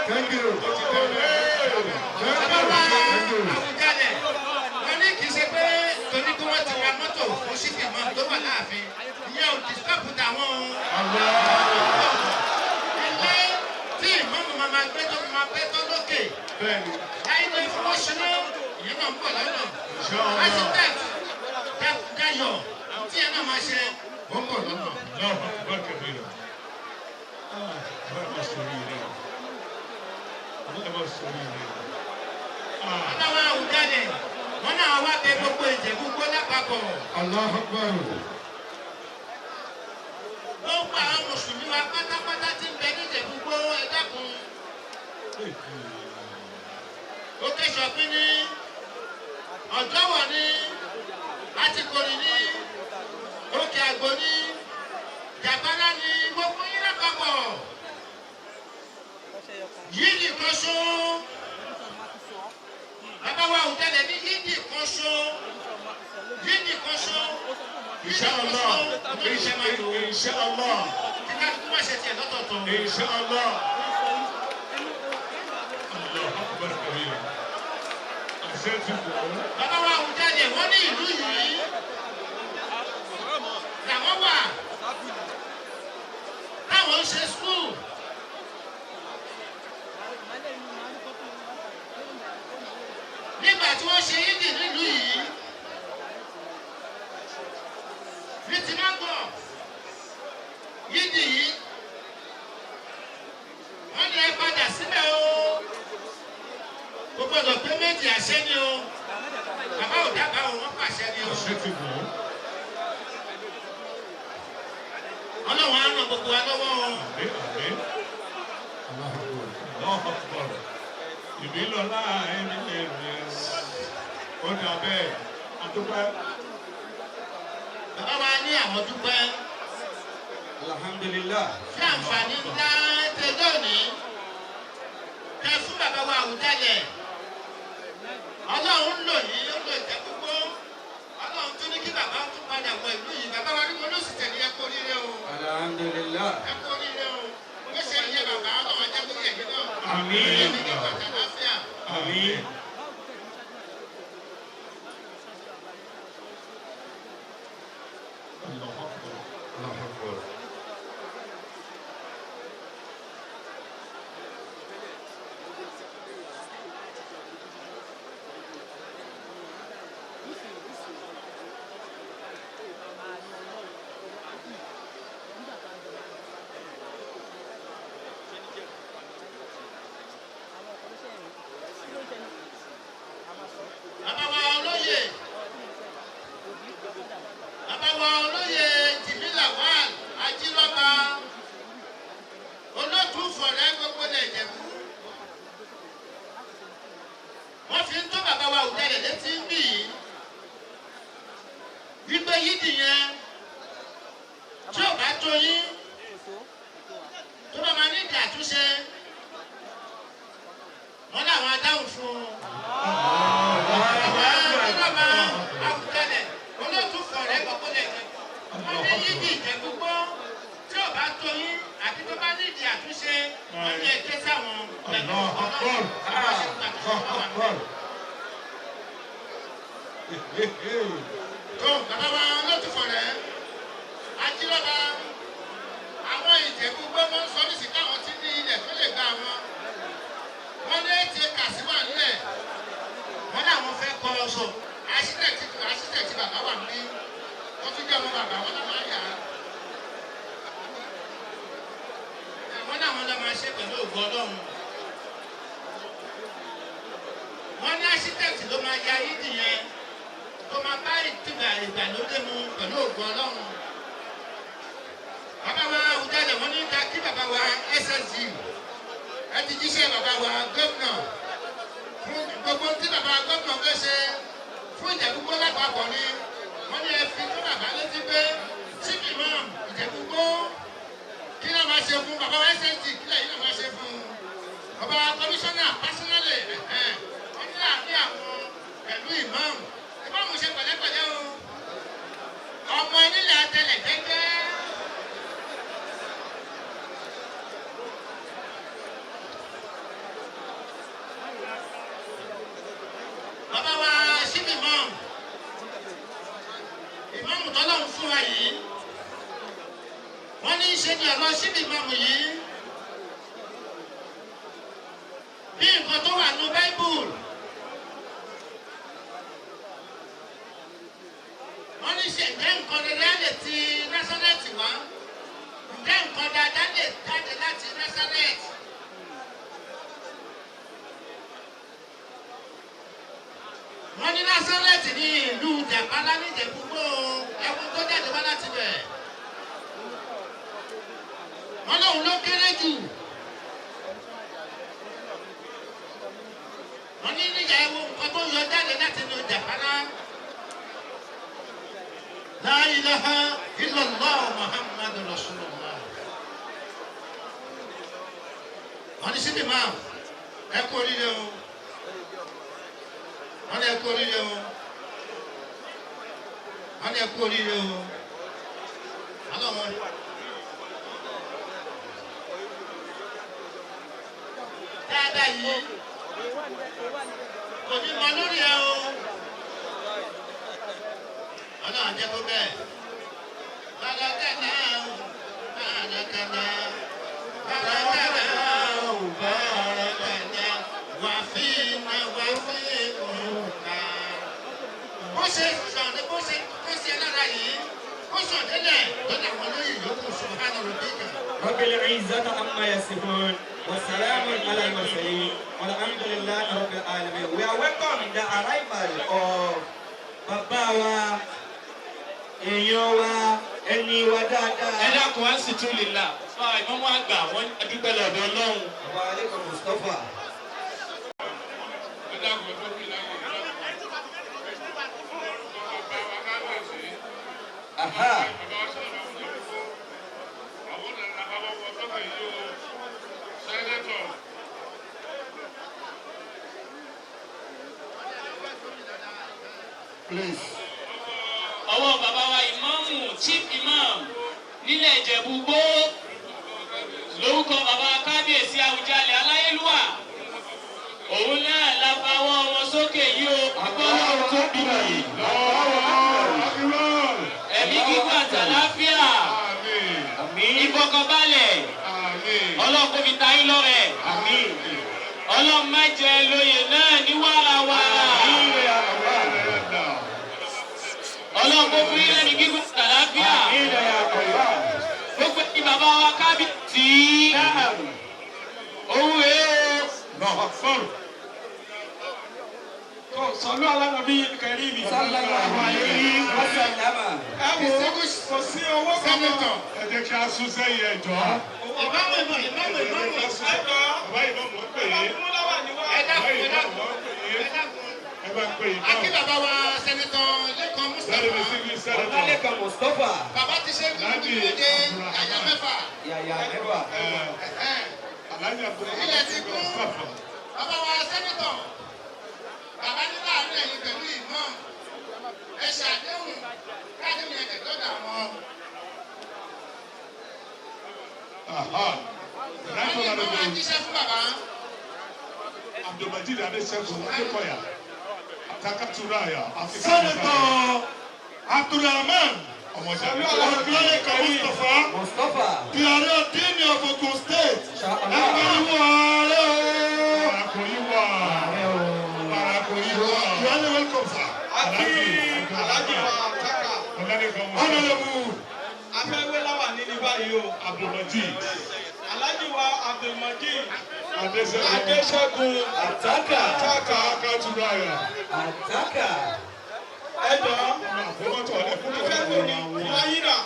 Thank you. Bàbá wa Awujale, wọ́n ní kì í ṣe pé torí kí wọ́n ti ra mọ́tò fún Síkìmà tó wà láàfin, ìyẹn ò dìstọ́pù tàwọn o. Ilé tí ìmọ̀mù máa gbé tó lókè. Láìpẹ́ ìfowóṣúná, ìyẹn náà ń bọ̀ lọ́nà. Architect Dayọ̀ tí ẹ náà máa ṣe, ó ń bọ̀ lọ́nà. Bàbá wa Awujale, wọ́n náà wá bẹ gbogbo Ìjẹ̀bú gbó lápá lápapọ̀. Allahu Akbar. Gbogbo àwọn mùsùlùmí wa pátápátá ti ń bẹ ní Ìjẹ̀bú Igbó ẹ dákun. Òkè Ṣọ̀pín ní Ọ̀jọ́wọ̀ ní Àtìkòrì ní Òkè Àgbò ní Jàbálá ní gbogbo yín lápapọ̀. Yídì kan ṣó. Bàbá wa Awujale ní yídì kan ṣó. Yídì kan ṣó. Inshallah. Inshallah. Kí kálukú má ṣe tiẹ̀ lọ́tọ̀ọ̀tọ̀. Inshallah. Allahu Akbar kabira. Àṣẹ ti bọ̀. Bàbá wa Awujale wọ́n ní ìlú yìí làwọn wà táwọn ń ṣe skul. Nígbà tí wọ́n ṣe yídì nílùú yìí ní ti máa gbọ́ yídì yìí wọ́n ní ẹ padà síbẹ̀ o kò gbọdọ̀ pé méjì àṣẹ ni o bàbá ò dábàá o wọ́n pàṣẹ ni o. Àṣẹ ti bọ̀. Ọlọ́run á ràn gbogbo wa lọ́wọ́ o. Àmín, àmín. Allahu Akbar. Ìbílọ̀lá ẹni ẹ̀rù ó dà bẹ́ẹ̀. Àdúpẹ́. Bàbá wa ní àwọn dúpẹ́ Alhamdulillah. fún àǹfààní ńlá tẹjọ́ òní kẹ fún bàbá wa Awujale. Ọlọ́run ń lò yín ó lò ìtẹ́ gbogbo. Ọlọ́run tún ní kí bàbá tún padà wọ ìlú yìí. Bàbá wa ní mo ló sì tẹ̀lé ẹ kú oríire o. Alhamdulillah. Ẹ kú oríire o. Ó ṣe ìyẹn bàbá Ọlọ́run ajẹ́ kó yẹ̀ yín náà. Àmín. Ẹ̀mí ní bàtà láfíà. Àmín. Allahu Akbar. Allahu Akbar. Bàbá wa olóyè. Bàbá wa olóyè Tìmílà Wal Ajílọ́ba. Olóòtú fọ̀rẹ́ gbogbo ilẹ̀ Ìjẹ̀bú. Wọ́n fi ń tó bàbá wa Awujale létí ń bì yìí. Wípé yídì yẹn tí ò bá tó yín tó bá máa ní ìdí àtúnṣe. Wọ́n láwọn adáhùn fún un. Bàbá Awujale olóòtú fọ̀rẹ́ gbogbo ilẹ̀ Ìjẹ̀bú. Wọ́n ní yídì Ìjẹ̀bú gbọ́ tí ò bá tó yín àti tó bá ní ìdí àtúnṣe. Wọ́n ní ẹgbẹ́ sáwọn pẹ̀lú ọlọ́run. Bàbá ṣe ń gbàgbọ́ àwọn àmì. Tó bàbá wa olóòtú fọ̀rẹ́ Ajílọ́ba àwọn Ìjẹ̀bú gbọ́mọ́ sọ ní sìkà àwọn tí ní ilẹ̀ tó lè gba àwọn. Wọ́n ní ètè kàṣíwà nílẹ̀. Wọ́n ní àwọn fẹ́ kọ́ ọ̀ṣọ́. Àṣìtẹ̀tì bàbá wà ní. Wọ́n tún jẹ́ ọmọ bàbá wọn náà máa yà á. Wọ́n ní àwọn náà máa ṣe pẹ̀lú ògùn Ọlọ́run. Wọ́n ní àṣìtẹ̀tì ló máa ya yídì yẹn. Tó máa bá ìgbàlódé mu pẹ̀lú ògùn Ọlọ́run. Bàbá wa Awujale wọ́n ní ká kí bàbá wa SSG ẹ ti jíṣẹ́ bàbá wa gómìnà fún gbogbo tí bàbá gómìnà fẹ́ ṣe fún Ìjẹ̀bú Igbó lápapọ̀ ni wọ́n ní ẹ fi tó bàbá létí pé chief imam Ìjẹ̀bú Igbó kí náà máa ṣe fún bàbá wa SSG kí lẹ́yìn náà máa ṣe fún bàbá wa kọmíṣánná pásínálì wọ́n ní àárín àwọn pẹ̀lú imam ìbámu ṣe pẹ̀lẹ́pẹ̀lẹ́ o ọmọ onílẹ̀ àtẹlẹ̀ gẹ́gẹ́. Bàbá wa síbi ìmáàmù tọ́lọ́run fún wa yìí wọ́n ní ṣe ni ọ̀rọ̀ síbi ìmáàmù yìí bí nǹkan tó wà ní Báíbùlù wọ́n ní ṣe ǹjẹ́ nǹkan rere lè ti Násárẹ́tì wá ǹjẹ́ nǹkan dáadáa lè jáde láti Násárẹ́tì. wọ́n ní Násárẹ́tì ní ìlú Jàpálá ní Ìjẹ̀bú ẹkùn tó jáde wá láti bẹ̀. wọ́n lóun ló kéré jù. wọ́n ní níjà ewu nǹkan tó yọ jáde láti inú Jàpálá. La ilaha illallah Muhammadu Rasulullah. wọ́n ní síbi máa ẹ kú oríire o. wọ́n ní ẹ kú oríire o. wọ́n ní ẹ kú oríire o. dáadáa yìí kò ní mọ lórí ẹ o. ọlọ́run jẹ́ kó bẹ́ẹ̀. bàlákàtà o bàlákàtà bàlákàtà o bàlákàtà wàfíìnà wàfíìnà. bó ṣe sọ̀rọ̀ bó ṣe lára yìí bó sọ̀rọ̀ délẹ̀ lọ́dọ̀ àwọn olóyè yòókù subhana rabbika. رب العزة عما يصفون والسلام على المرسلين والحمد لله رب العالمين. We are welcome the arrival of bàbá wa èèyàn wa ẹni wa dáadáa. ẹ dákun wá sí tún lè la ìmọ̀mọ́ àgbà wọn adúpẹ́ lọ́dọ̀ Ọlọ́run. Bàbá Alẹ́kọ̀ọ́ Mustapha. ẹ dákun tó bí láwọn Aha. Please. ọwọ́ bàbá wa ìmáàmù chief imam nílẹ̀ Ìjẹ̀bú gbó lórúkọ bàbá kábíyèsí Awujale aláyélúwà òun náà la fawọ́ wọn sókè yìí o agbọ́dọ̀ tó bímọ yìí. ẹ̀mí gígùn àtàláfíà ìfọkànbalẹ̀ ọlọ́kùnrin fi ta yín lọ́rẹ̀ ọlọ́run má jẹ lóye náà ní wàràwàrà ọlọ́run fún yín lẹ́nu gígùn àtàláfíà gbogbo ẹni bàbá wa kábíyèsí òun rèé o. Sọlú alánàbí kẹrìmì. Sallallahu alayhi wa sallam. Ẹ wo kò sí owó kan mọ́. ẹ jẹ́ kí a sún sẹ́yìn ẹjọ́. ìmáàmù bàbá ìbọn mọ̀ ń pè é. ẹ dákun ẹ dákun ẹ ẹ dákun. bá ń pè é. akí bàbá wa sẹ́nitọ̀ Lẹ́kan Lẹ́nu mi Mustapha. sí ní Bàbá sẹ́nitọ̀. Alẹ́kọ̀ọ́ Mustapha. bàbá ti ṣe gbígbé de yàyà mẹ́fà. Yàyà mẹ́fà. Alájà Abdul ilẹ̀ ti kú. Mustapha. bàbá wa sẹ́nitọ̀. bàbá ní láàrin ẹ̀yìn pẹ̀lú Imam. ẹ ṣàdéhùn káàdéhùn yẹn kẹ̀kẹ́ dà wọ́n. wọ́n ní Imam máa jíṣẹ́ fún bàbá. Abdulmajid Adesegun Adekoya. Atakaturaya. Sẹ́nitọ̀ Abdulrahman Ọmọjàre. Ọ̀gbọ́nlẹ́kọ̀ Mustapha. Mustapha. The Ààrẹ Ọ̀dínì of Ogun State. Inshallah. Ẹgbẹ́rún ààrẹ o. Barakoyi wa. Barakoyi wa. You are welcome, sir. Alhaji wa Kaka. Ọlọ́dẹ̀kan Mustapha. Honourable. afẹ́wé láwà ní báyìí o Abdulmajid Alhaji wa Abdulmajid Adesegun. Adéṣẹ́gun Ataka. Atakaturaya. Ataka. ẹ̀dọ́ Àfọwọ́tọ̀ ọ̀lẹ́ fún afẹ́wé ní wáyínà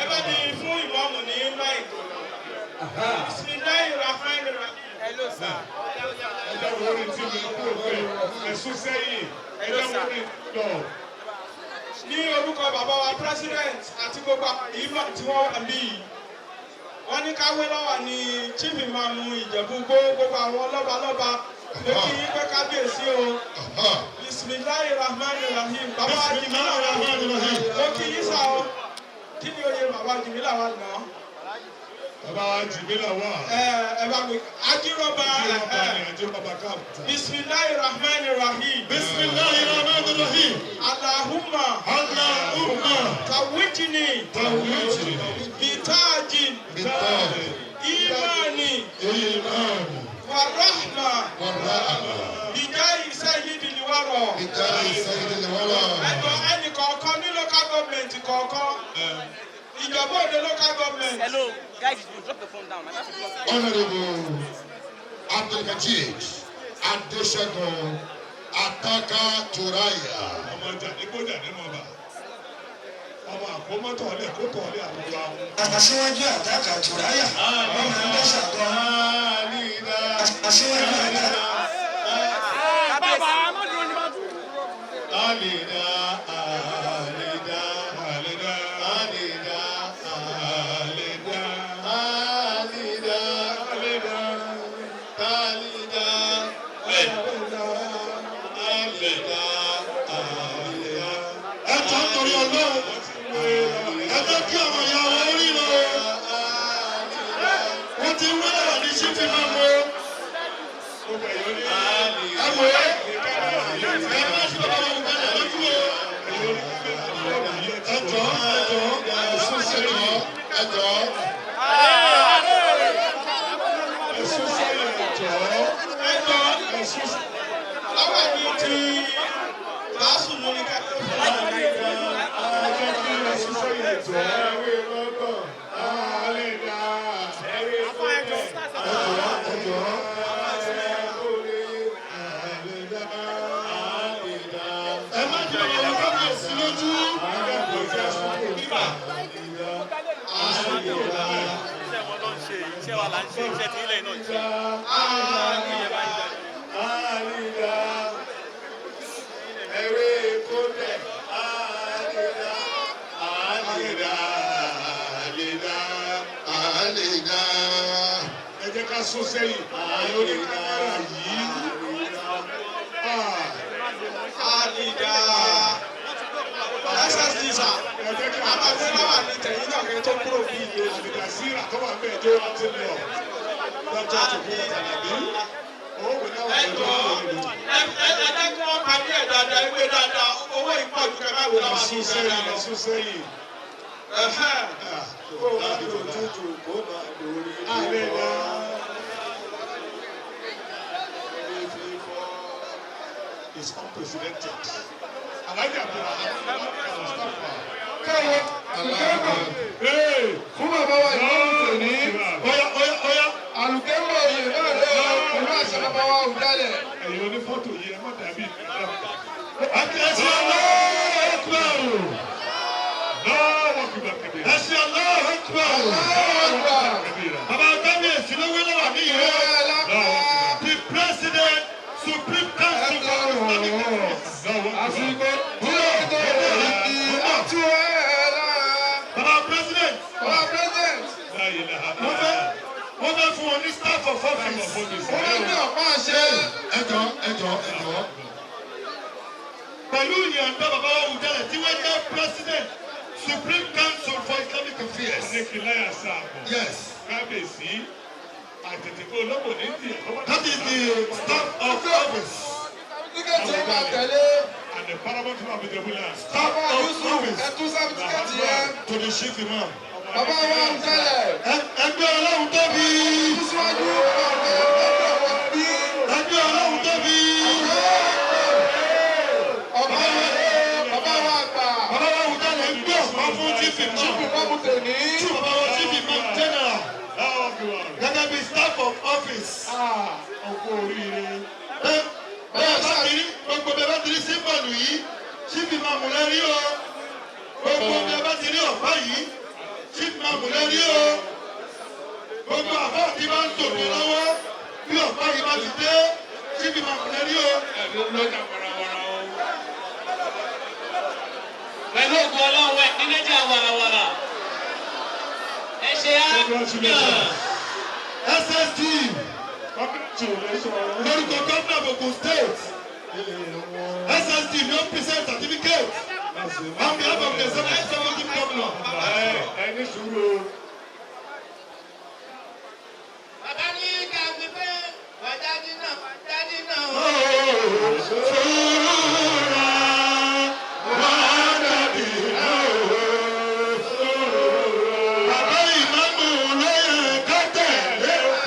ẹ bá ní fún ìmọ̀ọ́mù ní máìkì Bismillahirrahmanirrahim. hello sir. Ẹjọ́ wo ni tí mi kú òfin ẹ̀sùn sẹ́yìn ẹjọ́ wo ni lọ. ní orúkọ bàbá wa president àti gbogbo ìmọ̀ tí wọ́n wà bí wọ́n ní káwé lọ́wọ́ ní chief imam Ìjẹ̀bú gbogbo àwọn lọ́balọ́ba ló kí yín pé kábíyèsí o Bismillahirrahmanirrahim. bàbá wa jìmílà wà ló kí yín sá o kí ni oyè bàbá jìmílà wà náà. Bàbá wa Jìmílà wà. ẹ bá mi ajírọ̀bà Ajírọ̀bà káàpù. Bismillahirrahmanirrahim. Bismillahirrahmanirrahim. Allahumma Allahumma. Tawijini. Tawijini. Bitajin. Bitaji. Imani. Imani. Warahma. Warahma. Bijayi sayyidil wara. Bijayi sayyidil wara. Ẹ̀dọ̀ ẹnì kọ̀ọ̀kan ní local government kọ̀ọ̀kan. Ìjọba òde local government. hello guys you drop the phone down. Honourable Abdulmajid Adéṣẹ́gun Ataka Turaya. ọmọ jàdígbò jàdímọ̀bà ọmọ àkómọ́tò ọ̀lẹ́ kó tọ̀ ọ̀lẹ́ àwùjọ àwọn. Aṣíwájú Ataka Turaya. Ọmọ ẹgbẹ́ ṣàkóso. Aṣíwájú Ataka. Alida, Alida, Àlẹ́dá Alida, àlẹ́dá Alida, àlẹ́dá Alida, Alida, Alida. Ẹ jọ ń torí Ọlọ́run. Ẹ jẹ́ kí àwọn ìyá wọn ríran. Wọ́n ti wé ẹ̀rọ ní ṣífì máa mọ́. gbogbo ẹ̀yọ́ ní Ẹ wò ó. Ẹ má ṣe bàbá wọn gbọ́dọ̀ lójú o. Ẹ jọ, ẹ̀sùn sí ẹjọ́, ẹjọ́. ẹ̀sùn sẹ́yìn ẹ̀jọ́ ẹ̀sùn Àwọn ẹni tí làásù ló ní ká tó fún wa. ẹ̀jẹ̀ kí ẹ̀sùn sẹ́yìn ẹ̀jọ́ ẹ̀wé lọ́gọ̀ àlẹ́dá ẹ̀wé lọ́gọ̀ ẹ̀jọ́ Ẹ má jẹ́ àwọn kábíyèsí lójú. Iṣẹ́ wa là ń ṣe iṣẹ́ tí ilé náà ṣe. àlẹ́dá ẹ̀wé kódẹ̀ àlẹ́dá àlẹ́dá àlẹ́dá. Alida. Ẹ jẹ́ ká sún sẹ́yìn àwọn oníkámẹ́rà yìí. Alida. SSD sà. Ẹ jẹ́ ká Àmọ́ ẹgbẹ́ náà wà ní tẹ̀yìn náà kẹ́ tó kúrò bí ilé. àdìgàsíra tó wà bẹ́ẹ̀ tó wà ti lọ. Dọ́kítà tó kú tàbí owó mi náà wà Ẹ jọ ẹ jẹ́ kí wọ́n parí ẹ̀ dáadáa ẹgbẹ́ dáadáa owó ìpọ̀jù kẹ́ máa wò láwọn àti Ẹ̀sùn dáadáa sẹ́yìn lọ. ẹ̀sùn sẹ́yìn. Kó o máa lò tútù kó o máa lò orí. Àlẹ́dá. Is unprecedented. Alájà Abdulrahman Mustapha. fún bàbá wa ìmọ̀ọ́mù tòní Óyá. àlùkẹ́mọ̀ oyè náà lé pẹ̀lú àṣẹ bàbá wa Awujale. Ẹ̀yin onífọ́tò yìí ẹ má dàbí ìpínlẹ̀. Akẹ́sí Allahu Akbar. Lọ́wọ́ kìbà kìbìrì. Ẹ̀sìn Allahu Akbar. Bàbá kábíyèsí ló wé lọ́wọ́ ní ìwé. The President Supreme Council for Islamic Affairs. àsìkò tí ó tó ìdí àtúwẹ̀lá. Bàbá President. bàbá president Wọ́n fẹ́ fún wọn ní staff of office. wọ́n ní ọ̀pá àṣẹ. Ẹjọ́. Pẹ̀lú ìyànda bàbá Awujale tí wọ́n jẹ́ President Supreme Council for Islamic Affairs. Adékìláyà Sáàbù. Yes. Kábíyèsí. Àtètèkó olóko ní ìdíyẹ. That is the staff of office. tíkẹ́ẹ̀tì ó máa tẹ̀lé. And the paramount of Ijebu land. Staff bàbá of Yusuf office ẹ̀tún sábì tíkẹ́ẹ̀tì yẹn. to the chief imam. bàbá wa Awujale. Ẹgbẹ́ Ọlọ́run tóbi. síwájú ọ̀gbẹ́ ọ̀gbẹ́ bí. Ẹgbẹ́ Ọlọ́run tóbi. bàbá wa àgbà. Bàbá Awujale ń gbé ọ̀pá fún chief imam. ìmọ̀ọ́mù tòní. Bàbá wa chief imam general. Lọ́wọ́ kìbà. Gẹ́gẹ́ bí staff of office. Ọkọ oríire. Bẹ́ẹ̀ bá ti rí gbogbo bẹ́ẹ̀ bá ti rí símbọ̀lù yìí, chief imam lẹ́rí o. Gbogbo bẹ́ẹ̀ bá ti rí ọ̀pá yìí, chief imam lẹ́rí o. Gbogbo àbọ̀ tí bá ń tòbi lọ́wọ́, bí ọ̀pá yìí bá ti dé, chief imam lẹ́rí o. Ẹ̀mí lọ́jà warawara o. Pẹ̀lú ògùn ọlọ́run ẹ̀ ní méjì àwàràwàrà. Ẹ ṣe á yàn. SSD Congratulations. lórúkọ gómìnà Ogun State. SSD no present certificate on behalf of the executive governor. Ẹni sùúrù. Bàbá ní kàgbé pé wàjáde náà. Bàbá ìmáàmù lóye kọ́tẹ̀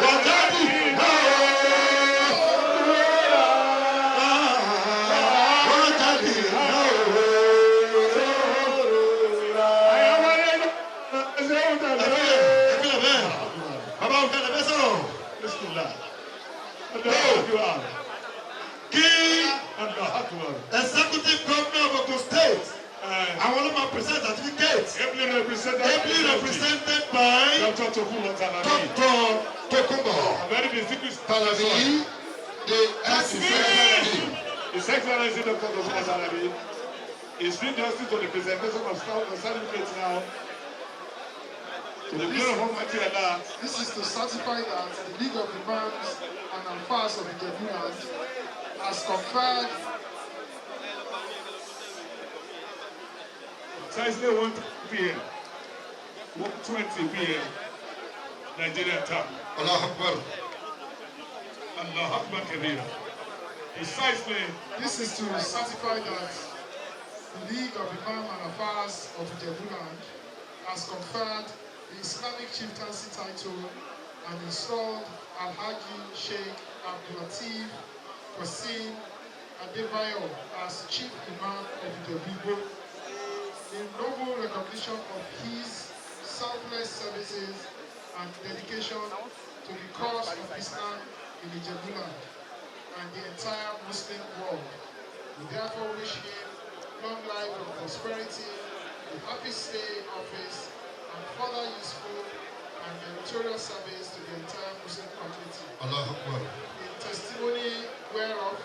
wọ̀jáde náà. Wọ̀jáde náà. Executive Governor of Ogun State. Àwọn ló máa present certificate. Ably represented by Dr. Tokunbo Talabi. Dr. Tokunbo A very distinguished Talabi, the SCCD. His Excellency Dr. Tokunbo Talabi is doing justice to the presentation of certificates now. To the glory of Almighty Allah. This is to certify that the League of Imams and Alfas of Ijebu has conferred Precisely 1 p.m. 1:20 p.m. Nigerian time. Allah Akbar. Allah Akbar Kabir. Precisely. This is to certify that the League of Imam and Alfas of Ijebu has conferred the Islamic chieftaincy title and installed Alhaji Sheikh Abdulatif Qasim Adebayo as Chief Imam of Ijebu in noble recognition of his selfless services and dedication to the cause of Islam in Ijebu and the entire Muslim world. We therefore wish him long life and prosperity, a happy stay in office, and further useful and meritorious service to the entire Muslim community. Allah Akbar. In testimony whereof,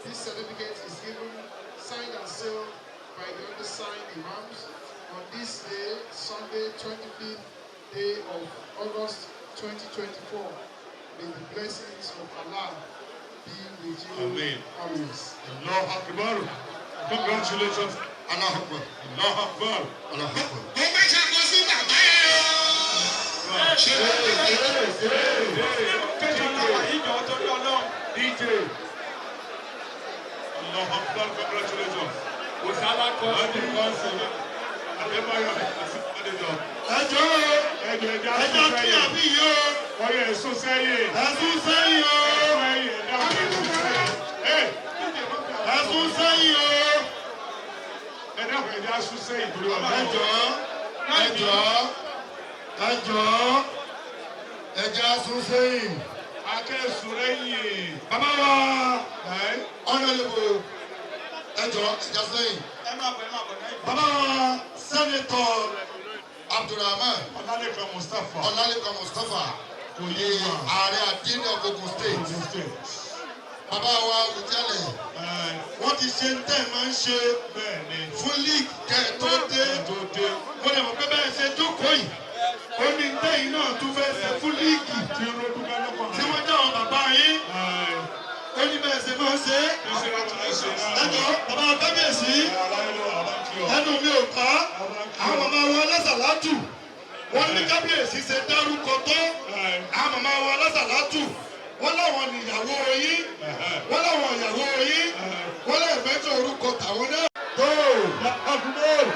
this certificate is given, signed and sealed by the undersigned Imams on this day, Sunday, 25th day of August 2024. May the blessings of Allah be with you Amen. always. Allah Akbar. Congratulations. Allah Akbar. Allah Akbar. Allah Akbar. DJ. Allah Akbar. Congratulations. Ẹjọ́ kí àbí yó. Ọyọ ẹ̀sùn sẹ́yìn. Ẹ̀sùn sẹ́yìn o. Ẹ̀sùn sẹ́yìn o. Ẹ dákun ẹ̀jẹ̀ aṣọ sẹ́yìn torí wà bá Ẹjọ́ ẹjọ́ ẹ̀sùn sẹ́yìn. akẹ́sùn lẹ́yìn. Bàbá wa honorable ẹjọ́ ẹjọ́ sẹ́yìn. Bàbá wa Senator Abdulrahman Ọlálẹ́kan Mustapha. Ọlálẹ́kan Mustapha kò yé ààrẹ àdínní of Ogun State. Bàbá wa Awujale wọ́n ti ṣe ń tẹ̀ máa ń ṣe fún league kẹ́ tó dé. Mo lè mọ̀ pé bẹ́ẹ̀ ṣe jókòó yìí. Ó ní tẹ́yìn náà tún fẹ́ ṣe fún líìgì tí wọ́n jẹ́ àwọn bàbá yín. Ó ní bẹ́ẹ̀ ṣe máa ń ṣe. Ẹjọ́ bàbá kábíyèsí ẹnu mi ò ká àwọn màmá wa lásàlátù wọ́n ní kábíyèsí ṣe dárúkọ tó àwọn màmá wa lásàlátù wọ́n láwọn níyàwó yín wọ́n láwọn ìyàwó yín wọ́n lè mẹ́tọ̀ orúkọ tàwọn náà. tó ọkùnrin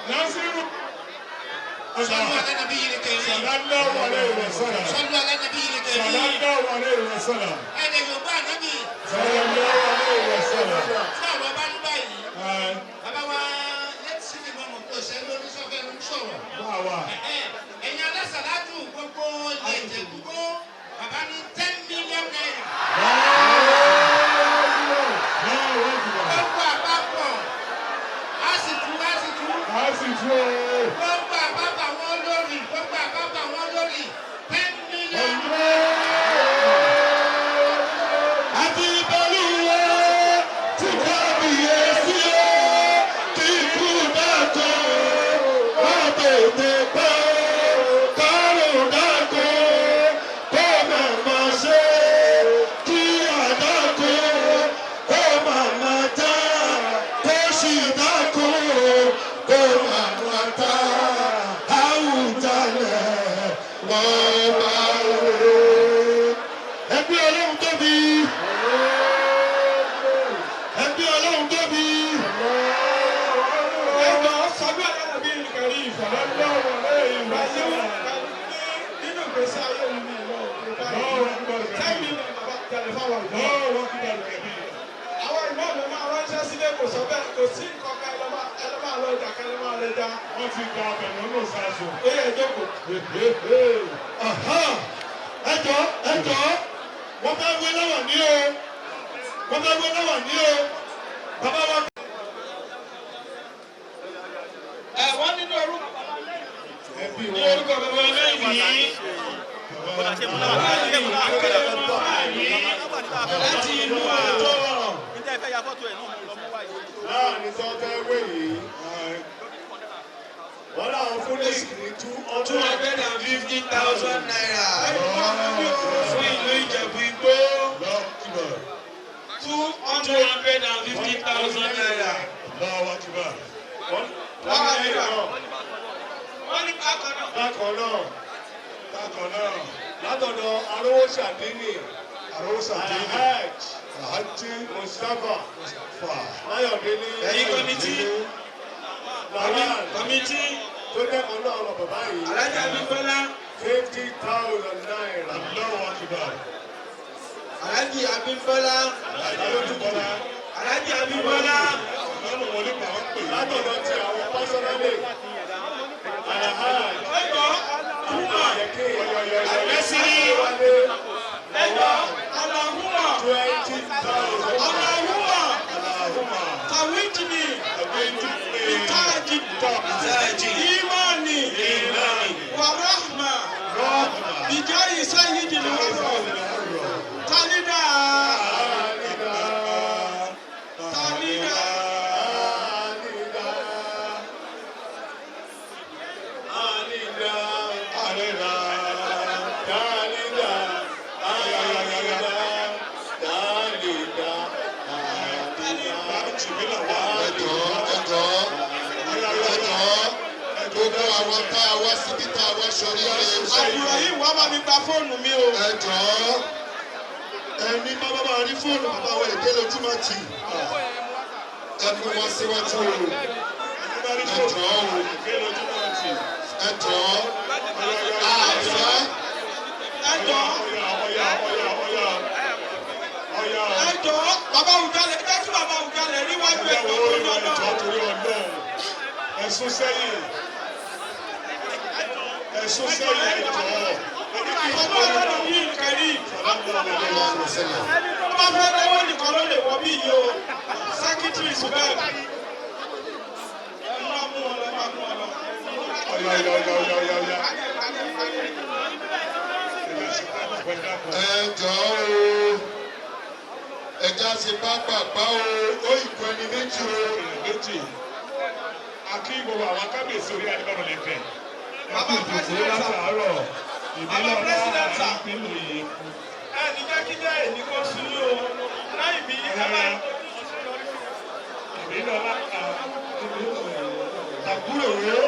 Nasiru. صلوا على النبي الكريم. صلى الله عليه وسلم. صلوا على النبي الكريم. صلى الله عليه وسلم. ẹ̀ẹ́dẹ̀ yorùbá ànábì. صلى الله عليه وسلم. tí àwọn bá ń báyìí. bàbá wa let's see the moment tó ṣe lórí sọ́fẹ́ ló ń sọ̀rọ̀. Báwa. ẹ̀yin alásàlátù gbogbo ilé ìjẹ̀bú bàbá ní 10 million naira. gbogbo àpapọ̀ a sì tú. gbogbo àpapọ̀ àwọn olórí 10 million. Àti ìbálòwò tí kábíyèsí ó kí kú dákọ̀ wọ́n tètè pẹ́ kárùn dákọ̀ kó màmá ṣe kí àdákọ̀ kó màmá tá kó sì dákọ̀ kó màmá tá Awujale wọ́n bá wọlé. Ẹgbẹ́ Ọlọ́run tóbi. Ẹgbẹ́ Ọlọ́run tóbi. Ẹ̀jọ̀ sọ́dún àdàbí ìkàrí ìfọ̀lọ́ lọ́wọ́ lẹ́yìn ìgbàsí nínú ìgbésí ayé mi ní ìlọ òkè báyìí. Tẹ́mi ní bàbá tẹ̀lé fáwọn ìjọ. Àwọn ìmọ̀ọ́mù máa ránṣẹ́ sílé kò sọ bẹ́ẹ̀ kò sí nǹkan ká ẹlọ́mà lọ́jà ká ẹlọ́mà lẹ́jà. Wọ́n ti gba ọbẹ̀ lọ́nà ṣáṣọ. Ó yẹ ìjókòó. Ẹjọ́ wọ́n fẹ́ wé lọ́wọ́ ní o Bàbá wa náà wà ní o. Bàbá wa. Wọ́n nínú orúkọ bàbá lẹ́yìn láti inú àtọ́. Láàrin tó fẹ́ wé yìí, wọ́n láwọn fún lè ní 250,000 naira. Fún ìlú Ìjẹ̀bú Igbó. 250,000 naira. Lọ́wọ́ kíbà. Wọ́n ní bákan náà. Bákan náà, látọ̀dọ̀ Arówóṣàdínì, Alhaji Mustapha, Máyọ̀délé, ẹ̀yin kọ́mítì tó dẹ́kun náà lọ bàbá yìí. Alhaji Abímbọ́lá. 50,000 naira. Lọ́wọ́ kíbà. Alhaji Abímbọ́lá. Alhaji Abímbọ́lá. Látọ̀dọ̀ tí àwọn pásánálì. Gbogbo àwọn tá a wá síbí tá a wá sọrí rẹ̀. Àbúrò yìí wá bá mi gba fóònù mi o. Ẹ jọ̀ọ́ ẹni bàbá máa rí fóònù bàbá wa èdè lójúmọ́ tì. Ẹ mú wọn síwájú o. Ẹ jọ̀ọ́ o. Ẹ jọ̀ọ́. Àfẹ́. Ẹ jọ̀ọ́. Ẹ jọ̀ọ́. Bàbá Awujale ẹ jẹ́ kí bàbá Awujale níwájú ẹ̀ tó tó lọ́dọ̀. Ẹ̀sùn sẹ́yìn. Ẹ̀sùn sẹ́yìn ẹ̀jọ̀. Ọmọ ọlọ́run yìí kẹ́rì. Bá fẹ́ lọ́wọ́ nìkan ló lè wọ bí yìí o. Sẹ́kítírì Zisodel. Ẹ máa mú ọ lọ, máa mú ọ lọ. Ọ̀yà. Ẹ jọ̀ọ́ o. Ẹja ṣe pápápá o. Ó ìkọ́ ẹni méjì o. Akí gbogbo àwọn kábíyèsí orí adébọ̀rọ̀ lẹ́fẹ̀. Bàbá pírẹsidẹ́ntà látàárọ̀ ìbílẹ̀ ọ̀la ìpínlẹ̀ yìí. Ẹ ní jẹ́ kí jẹ́ èmi kó sí yìí o. Láì bí ẹ bá. Ìbílẹ̀ ọ̀la àbúrò rẹ̀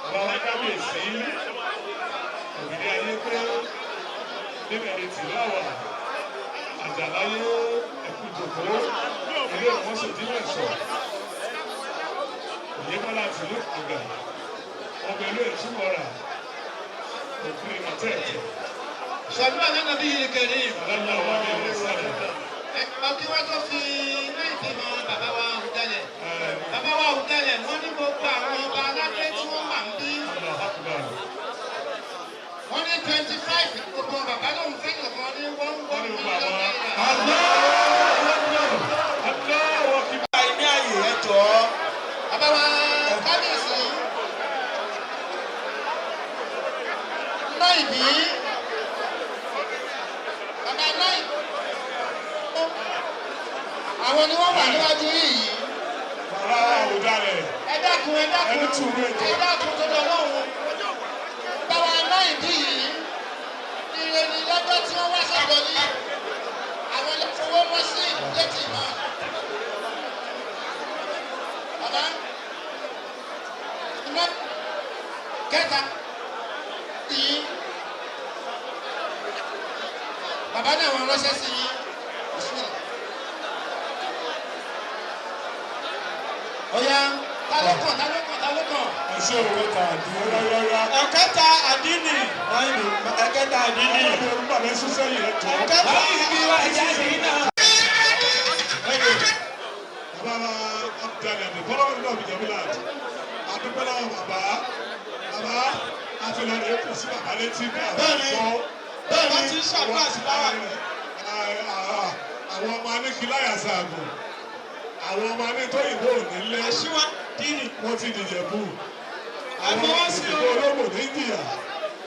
bàbá wa kábíyèsí òbílẹ̀ ayé pé níbẹ̀rẹ̀ tì láwà àjàláyé ẹ̀kú jòkó ilé ìwọ́sọ̀ dílé sọ òyìnbọ́lá tìlú àgbà ọmọ ìlú ìtumọ̀ra òkú ìmọ̀tẹ́ẹ̀tẹ̀. Ṣàdúrà lẹ́nu bí yìí kẹ́rì. Aláǹdà wà ní ilé sáré. Kí wọ́n tó fi náà ìbímọ bàbá wa Awujale. Bàbá wa Awujale wọ́n ní gbogbo àwọn ọba aládé tí wọ́n wà ń bí. Wọ́n ní 25 gbogbo bàbá lòun fẹ́ nìkan ní wọ́n mílíọ̀nù náírà. Ní àyè ẹ jọ̀ọ́. Bàbá wa kábíyèsí. Náà ìbí. Bàbá náà ìbí. Àwọn ni wọ́n wà níwájú yìí. Bàbá Awujale. Ẹ dákun ẹ dákun. Ẹni tù mí ètò. Ẹ dákun tó lọ lọ́hùn. Bàbá náà ìbí yìí. Ire ni lọ́jọ́ tí wọ́n wá sọ́dọ̀ yìí. Àwọn lè fowó mọ́ sí létí mọ́. Bàbá iná kẹta yìí. Bàbá náà wọ́n ránṣẹ́ sí yìí. Ọ̀ya talókàn. Ẹ̀ṣẹ́ òkúta àdúrà rárá. Eketa àdínì. Eketa àdínì. Ọlọ́dún orúkọ rẹ̀ sún sẹ́yìn ẹ̀jọ̀. Eketa ìbí wa ìjà sí náà. Bàbá wa Awujale àti fọlọ́wọ́n náà bí jẹ́mi láti. Adúpẹ́lá bàbá àti lọ́dún èkó sí bàbá létí bí àwọn ọ̀pọ̀ bá ti ń ṣàdúrà sí lára rẹ̀. Àwọn ọmọ aníkìláyà ṣàgùn. Àwọn ọmọ anítóyìnbó ò nílé. Aṣíwájú dínì. Wọ́n ti dìjẹ̀bú. Àwọn Àgbọ̀wọ́ sí ìdìbò olóògùn ní India.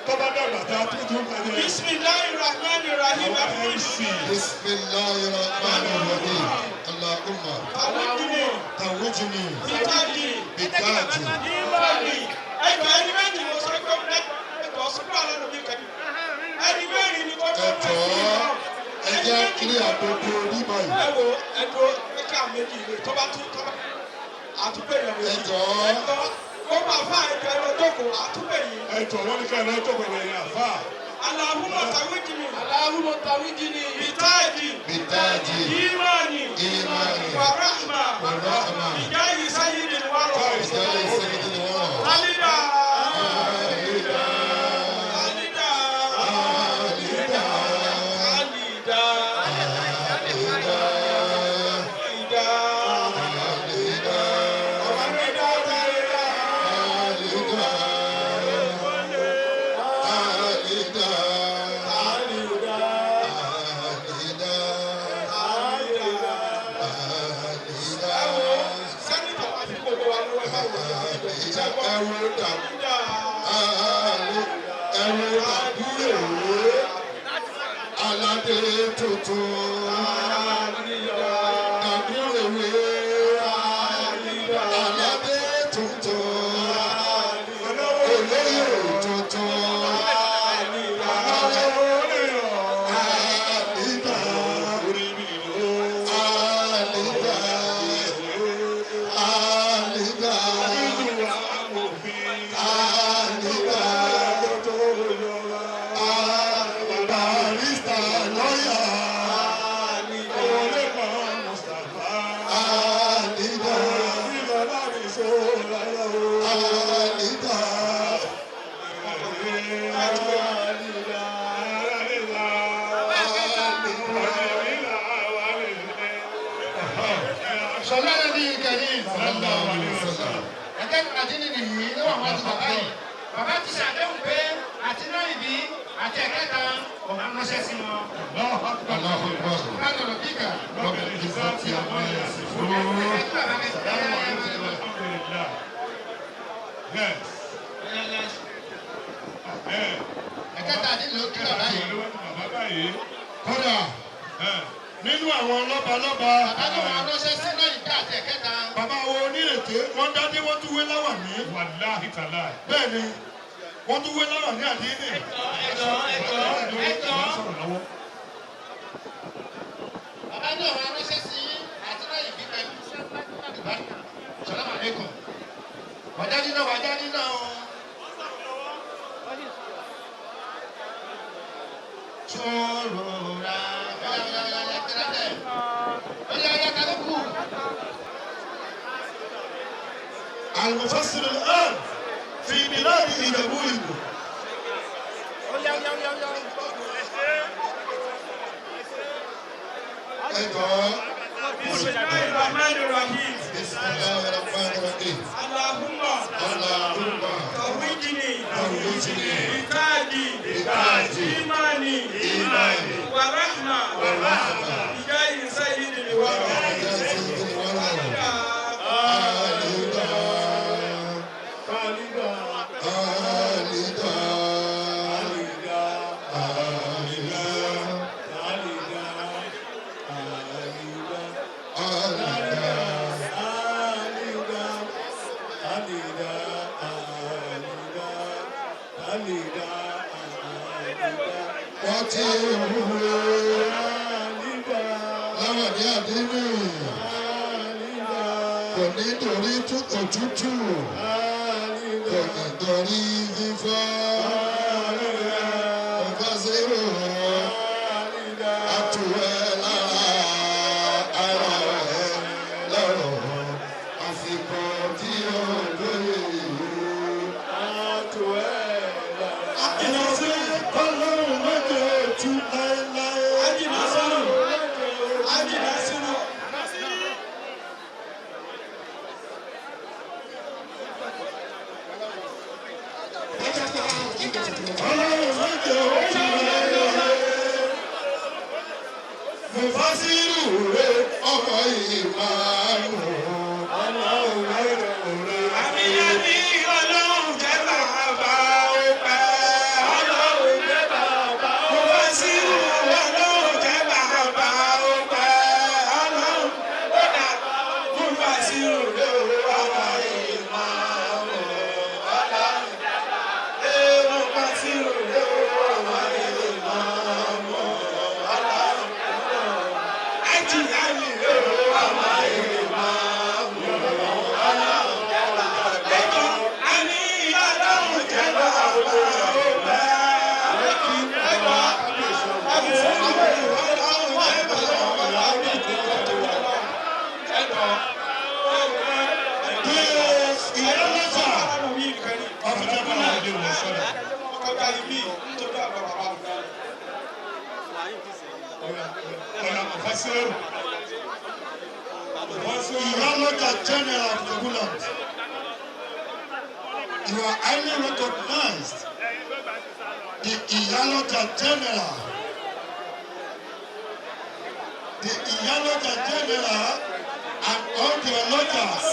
Tọ́ba dàgbà tá a tuntun kájẹ. Bismillahirrahmanirrahim. Bismillahirrahmanirrahim. Allahumma. Tawujini. Bitaji. Ẹgbẹ́ ẹni méjì mo sọ pé ẹgbẹ́ ọ̀sọ́dún àlọ́ ló bí kẹ́ni. Ẹni mẹ́rin ni kò tó Ẹ̀jọ̀ ẹ̀jẹ̀ kiri àdókò orí báyìí. ẹ wo ẹ̀dùn ẹ̀ka méjì lè tọ́ba àtúbẹ̀ yẹn méjì. Ẹ̀jọ̀. Ó máa fà ẹ̀jọ̀ ẹ̀rọ jókòó àtúbẹ̀ yìí. Ẹ̀jọ̀ wọ́n ní ká ẹ̀rọ jókòó ẹ̀yìn àfà. Allahumma tawidini. Allahumma tawidini. Bitaji. Bitaji. Imani. Imani. Wa rahma. Wa rahma. Bijahi sayyidil wara. Bijahi sayyidil wara. Alida. Alida. Alida. Alida. Alida. Alida. Alida. Aládé tuntun, Kàdúrèwé, aládé tuntun, olóyè tuntun, Alida, Alida, Alida, barista lọ́yà. Alida. Alida. Sọlá ní ìkẹyìn. Ẹ̀kẹ́ àdínní nìyí ló wà wájú bàbá yìí. Bàbá ti ṣàdéhùn pé àti Noibu àti Eketa òun ránṣẹ́ sí wọn. Allahu Akbar. Láti ọ̀rọ̀ kíkà. Rabbil izzati amma yasifun. Eketa àdínní ló kí bàbá yìí. Kódà nínú àwọn lọ́balọ́ba. Bàbá náà wọn ránṣẹ́ sí Noibu àti Eketa. Bàbá wo onírèké wọ́n dádé wọ́n tún wé láwà ní. Wàláhì tàlá. Bẹ́ẹ̀ ni wọ́n tún wé láwà ní àdínì. Bàbá náà wọn ránṣẹ́ sí àti Noibu pẹ̀lú ìbáríkà. Salamu alaikum. Wàjáde náà o. Chorora. المفسر الآن في بلاد إيجابو. Bismillahirrahmanirrahim. Bismillahirrahmanirrahim. Allahumma. Allahumma. Tawidini. Tawidini. Bitaji. Imani. Wa rahma. Bijahi sayyidil wara. Wọ́n ti wúwo láwọn ní àdínú kò ní torí òtútù kò ní torí fífọ́ Mufasir àtúwẹ̀ lára ara rẹ̀ lọ́rọ̀ àsìkò tí ó lóye ìlú àtúwẹ̀ lára. Ìlọsí ọlọ́run méje tú láéláé. Ajínà sọ́nù. Ajínà sínú. Thank you. Mufasir ọmọ Ìmáàmù ọlọ́run lọ́rọ̀. Àmì àmì ọlọ́run jẹ́ bàbá ó pẹ́. Ọlọ́run jẹ́ bàbá ó pẹ́. Mufasir ọlọ́run jẹ́ bàbá ó pẹ́. Ọlọ́run ó dà Mufasir ọmọ Ìmáàmù ọlọ́run jẹ́ bàbá. Mufasir ọmọ Ìmáàmù ọlọ́run. Àti àmì ọmọ Ìmáàmù ọlọ́run jẹ́ bàbá. Ẹ̀jọ̀ àmì ọlọ́run jẹ́ bàbá ó pẹ́. General of the Guland, you are highly recognized. The Iyaloja General, and all the Olojas.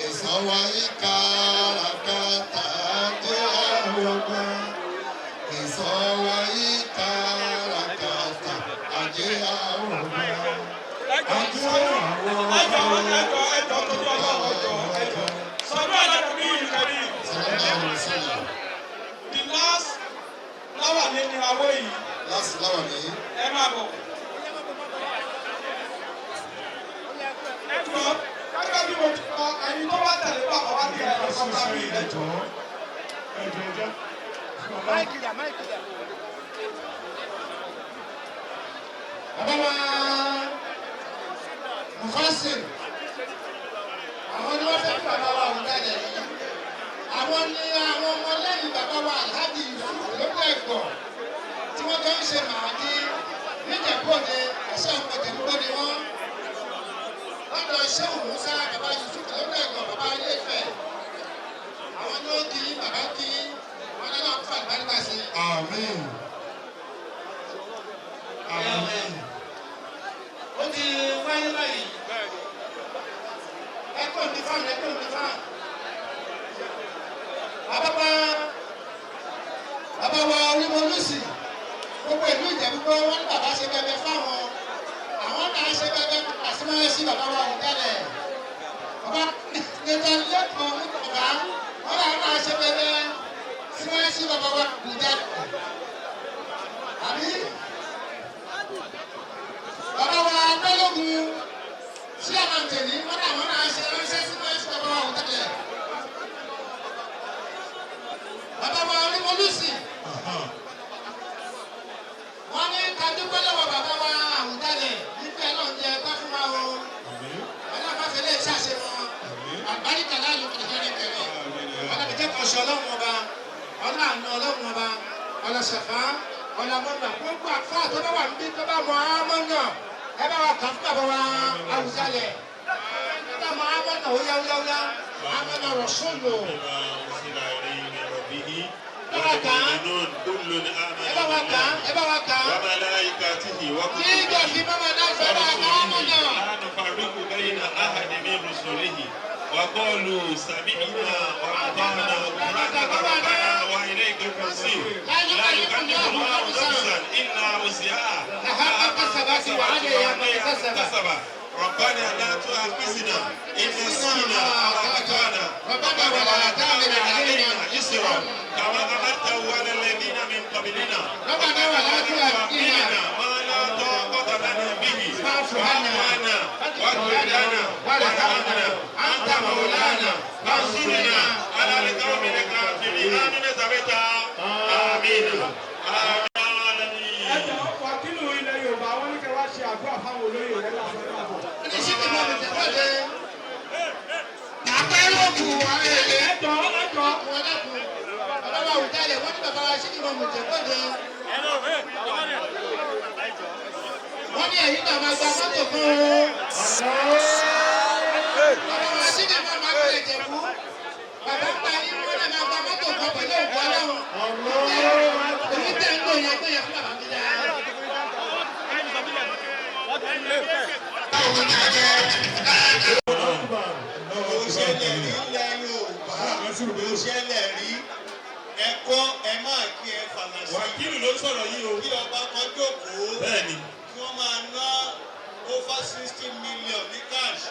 Ìsọ̀wá ìkàràkàtà jẹ́ àrọ̀gbà. Ìsọ̀wá ìkàràkàtà jẹ́ àrọ̀gbà. The last láwà ní awó yìí. Last láwà ní. Ẹ máa bọ̀. Ẹ jọ gẹ́gẹ́ bí mo ti sọ ẹni tó bá tẹ̀lé bàbá wa kí ẹ lọ sọ́kà bí ẹ jọ. Bàbá wa Mufasir, àwọn ni wọ́n fẹ́ kí bàbá wa Awujale yìí. Àwọn ni àwọn ọmọ lẹ́yìn bàbá wa Alhaji Yusuf lókè ẹ̀gbọ́n tí wọ́n jọ ń ṣe màádí níjẹ̀bọ́dé ẹ̀ṣẹ́ ọ̀pọ̀jẹ̀ gbogbo ni wọ́n. Lọ́dọ̀ Ṣéhù Musa bàbá Yusuf lókè ẹ̀gbọ́n bàbá Ilé-Ifẹ̀. Àwọn ni ó kí bàbá kí wọn lọ́nà fún àgbàdìgbà sí. Àmín. Àmín. Ó ti wáyé báyìí. Ẹ̀kọ́ mi fáwọn ẹ̀kọ́ mi fáwọn. Bàbá wa Orimolusi, gbogbo ìlú Ìjẹ̀bú pé wọ́n ní bàbá ṣe bẹbẹ fáwọn. Àwọn náà ṣe bẹbẹ àṣìmáyé sí bàbá wa Awujale. Bàbá Nìjọ lẹ́kọ̀ọ́ ní bàbá, wọ́n náà ṣe bẹbẹ símáyé sí bàbá wa Awujale. Àbí? Bàbá wa Abẹ́lógún sí àmàǹtẹ̀lì, wọ́n náà ṣe ránṣẹ́ símáyé sí bàbá wa Awujale. Bàbá wa Orimolusi. Wọ́n ní ká dúpẹ́ lọ́wọ́ bàbá wa Awujale nípa ẹ̀ náà ń jẹ ẹgbẹ́ fún wa o. Ọlọ́pàá lè ṣàṣe wọn. Àgbáríkà láàlú kìlìkìlì kẹrẹ. Ọlọ́pàá kan ṣe ọlọ́run ọba. Ọlọ́àna ọlọ́run ọba. Ọlọ́ṣẹ̀fá. Ọlọ́mọ́nà. Gbogbo àfáà tó bá wà níbí tó bá mọ àmọ́nà. Ẹ bá wa kà fún bàbá wa Awujale. Tó bá mọ àmọ́nà ó yáwúyáwúyá. Àmọ́nà rọ̀ sóòlù. وملائكته نفرق بين أحد من رسله وقالوا سمعنا وأطعنا غفرانك ربنا وإليك المصير لا يكلف الله نفسا إلا وسعها لها ما كسبت وعليها ما اكتسبت ربنا لا تؤاخذنا إن نسينا أو أخطأنا ربنا ولا تحمل علينا إصرا كما حملته على الذين من قبلنا ربنا ولا تحملنا ما لا طاقة لنا به واعف عنا واغفر لنا وارحمنا أنت مولانا فانصرنا على القوم الكافرين آمين زبتا آمين آمين. Wàkílù ilẹ̀ Yorùbá wọ́n ní kẹ́ wá ṣe àdúrà fáwọn olóyè rẹ̀ lásán náà bọ̀. Àpẹẹrọ̀kù ayẹyẹ ẹ̀jọ̀ bàbá Awujale wọ́n ní bàbá wa ṣíkì mọ̀ mùjẹ̀kọ́dé. Wọ́n ní ẹ̀yìn náà máa gba mọ́tò fún un. Bàbá wa ṣíkì mọ̀ máa gbé Ìjẹ̀bú. Bàbá ń gba yín wọ́n náà máa gba mọ́tò fún ọ pẹ̀lú òkú ọlọ́run. Èmi tẹ̀ ń lò yẹn gbé yẹn fún bàbá mi dáa. Òṣèlè rí ilẹ̀ Yorùbá, òṣèlè rí ẹ̀kọ́ ẹ máa kí ẹ fàlàsì. Wàkílù ló sọ̀rọ̀ yìí o. Kí ọba kan jókòó. Bẹ́ẹ̀ni. Kí wọ́n máa ná over 60 million ní cash.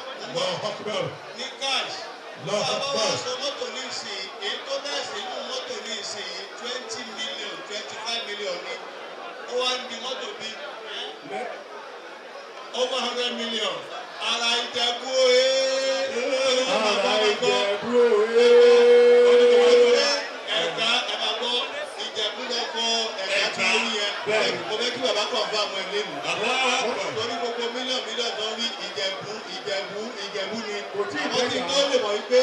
Ní cash. Bàbá wa sọ mọ́tò ní ìsìn, èyí tó dáìsí inú mọ́tò ní ìsìn 20 million, 25 million ní. Ó wá ń di mọ́tò bí over 100 million. Ara Ìjẹ̀bú Ara Ìjẹ̀bú Ẹ̀ka ẹ máa gbọ́ Ìjẹ̀bú lọ́kọ́ ẹ̀ka tí ó rí ẹ. Mo fẹ́ kí bàbá kan fún àwọn ẹlẹ́nu. Torí gbogbo mílíọ̀nù tó ń rí Ìjẹ̀bú ni. Àwọn tí tó lè mọ̀ wípé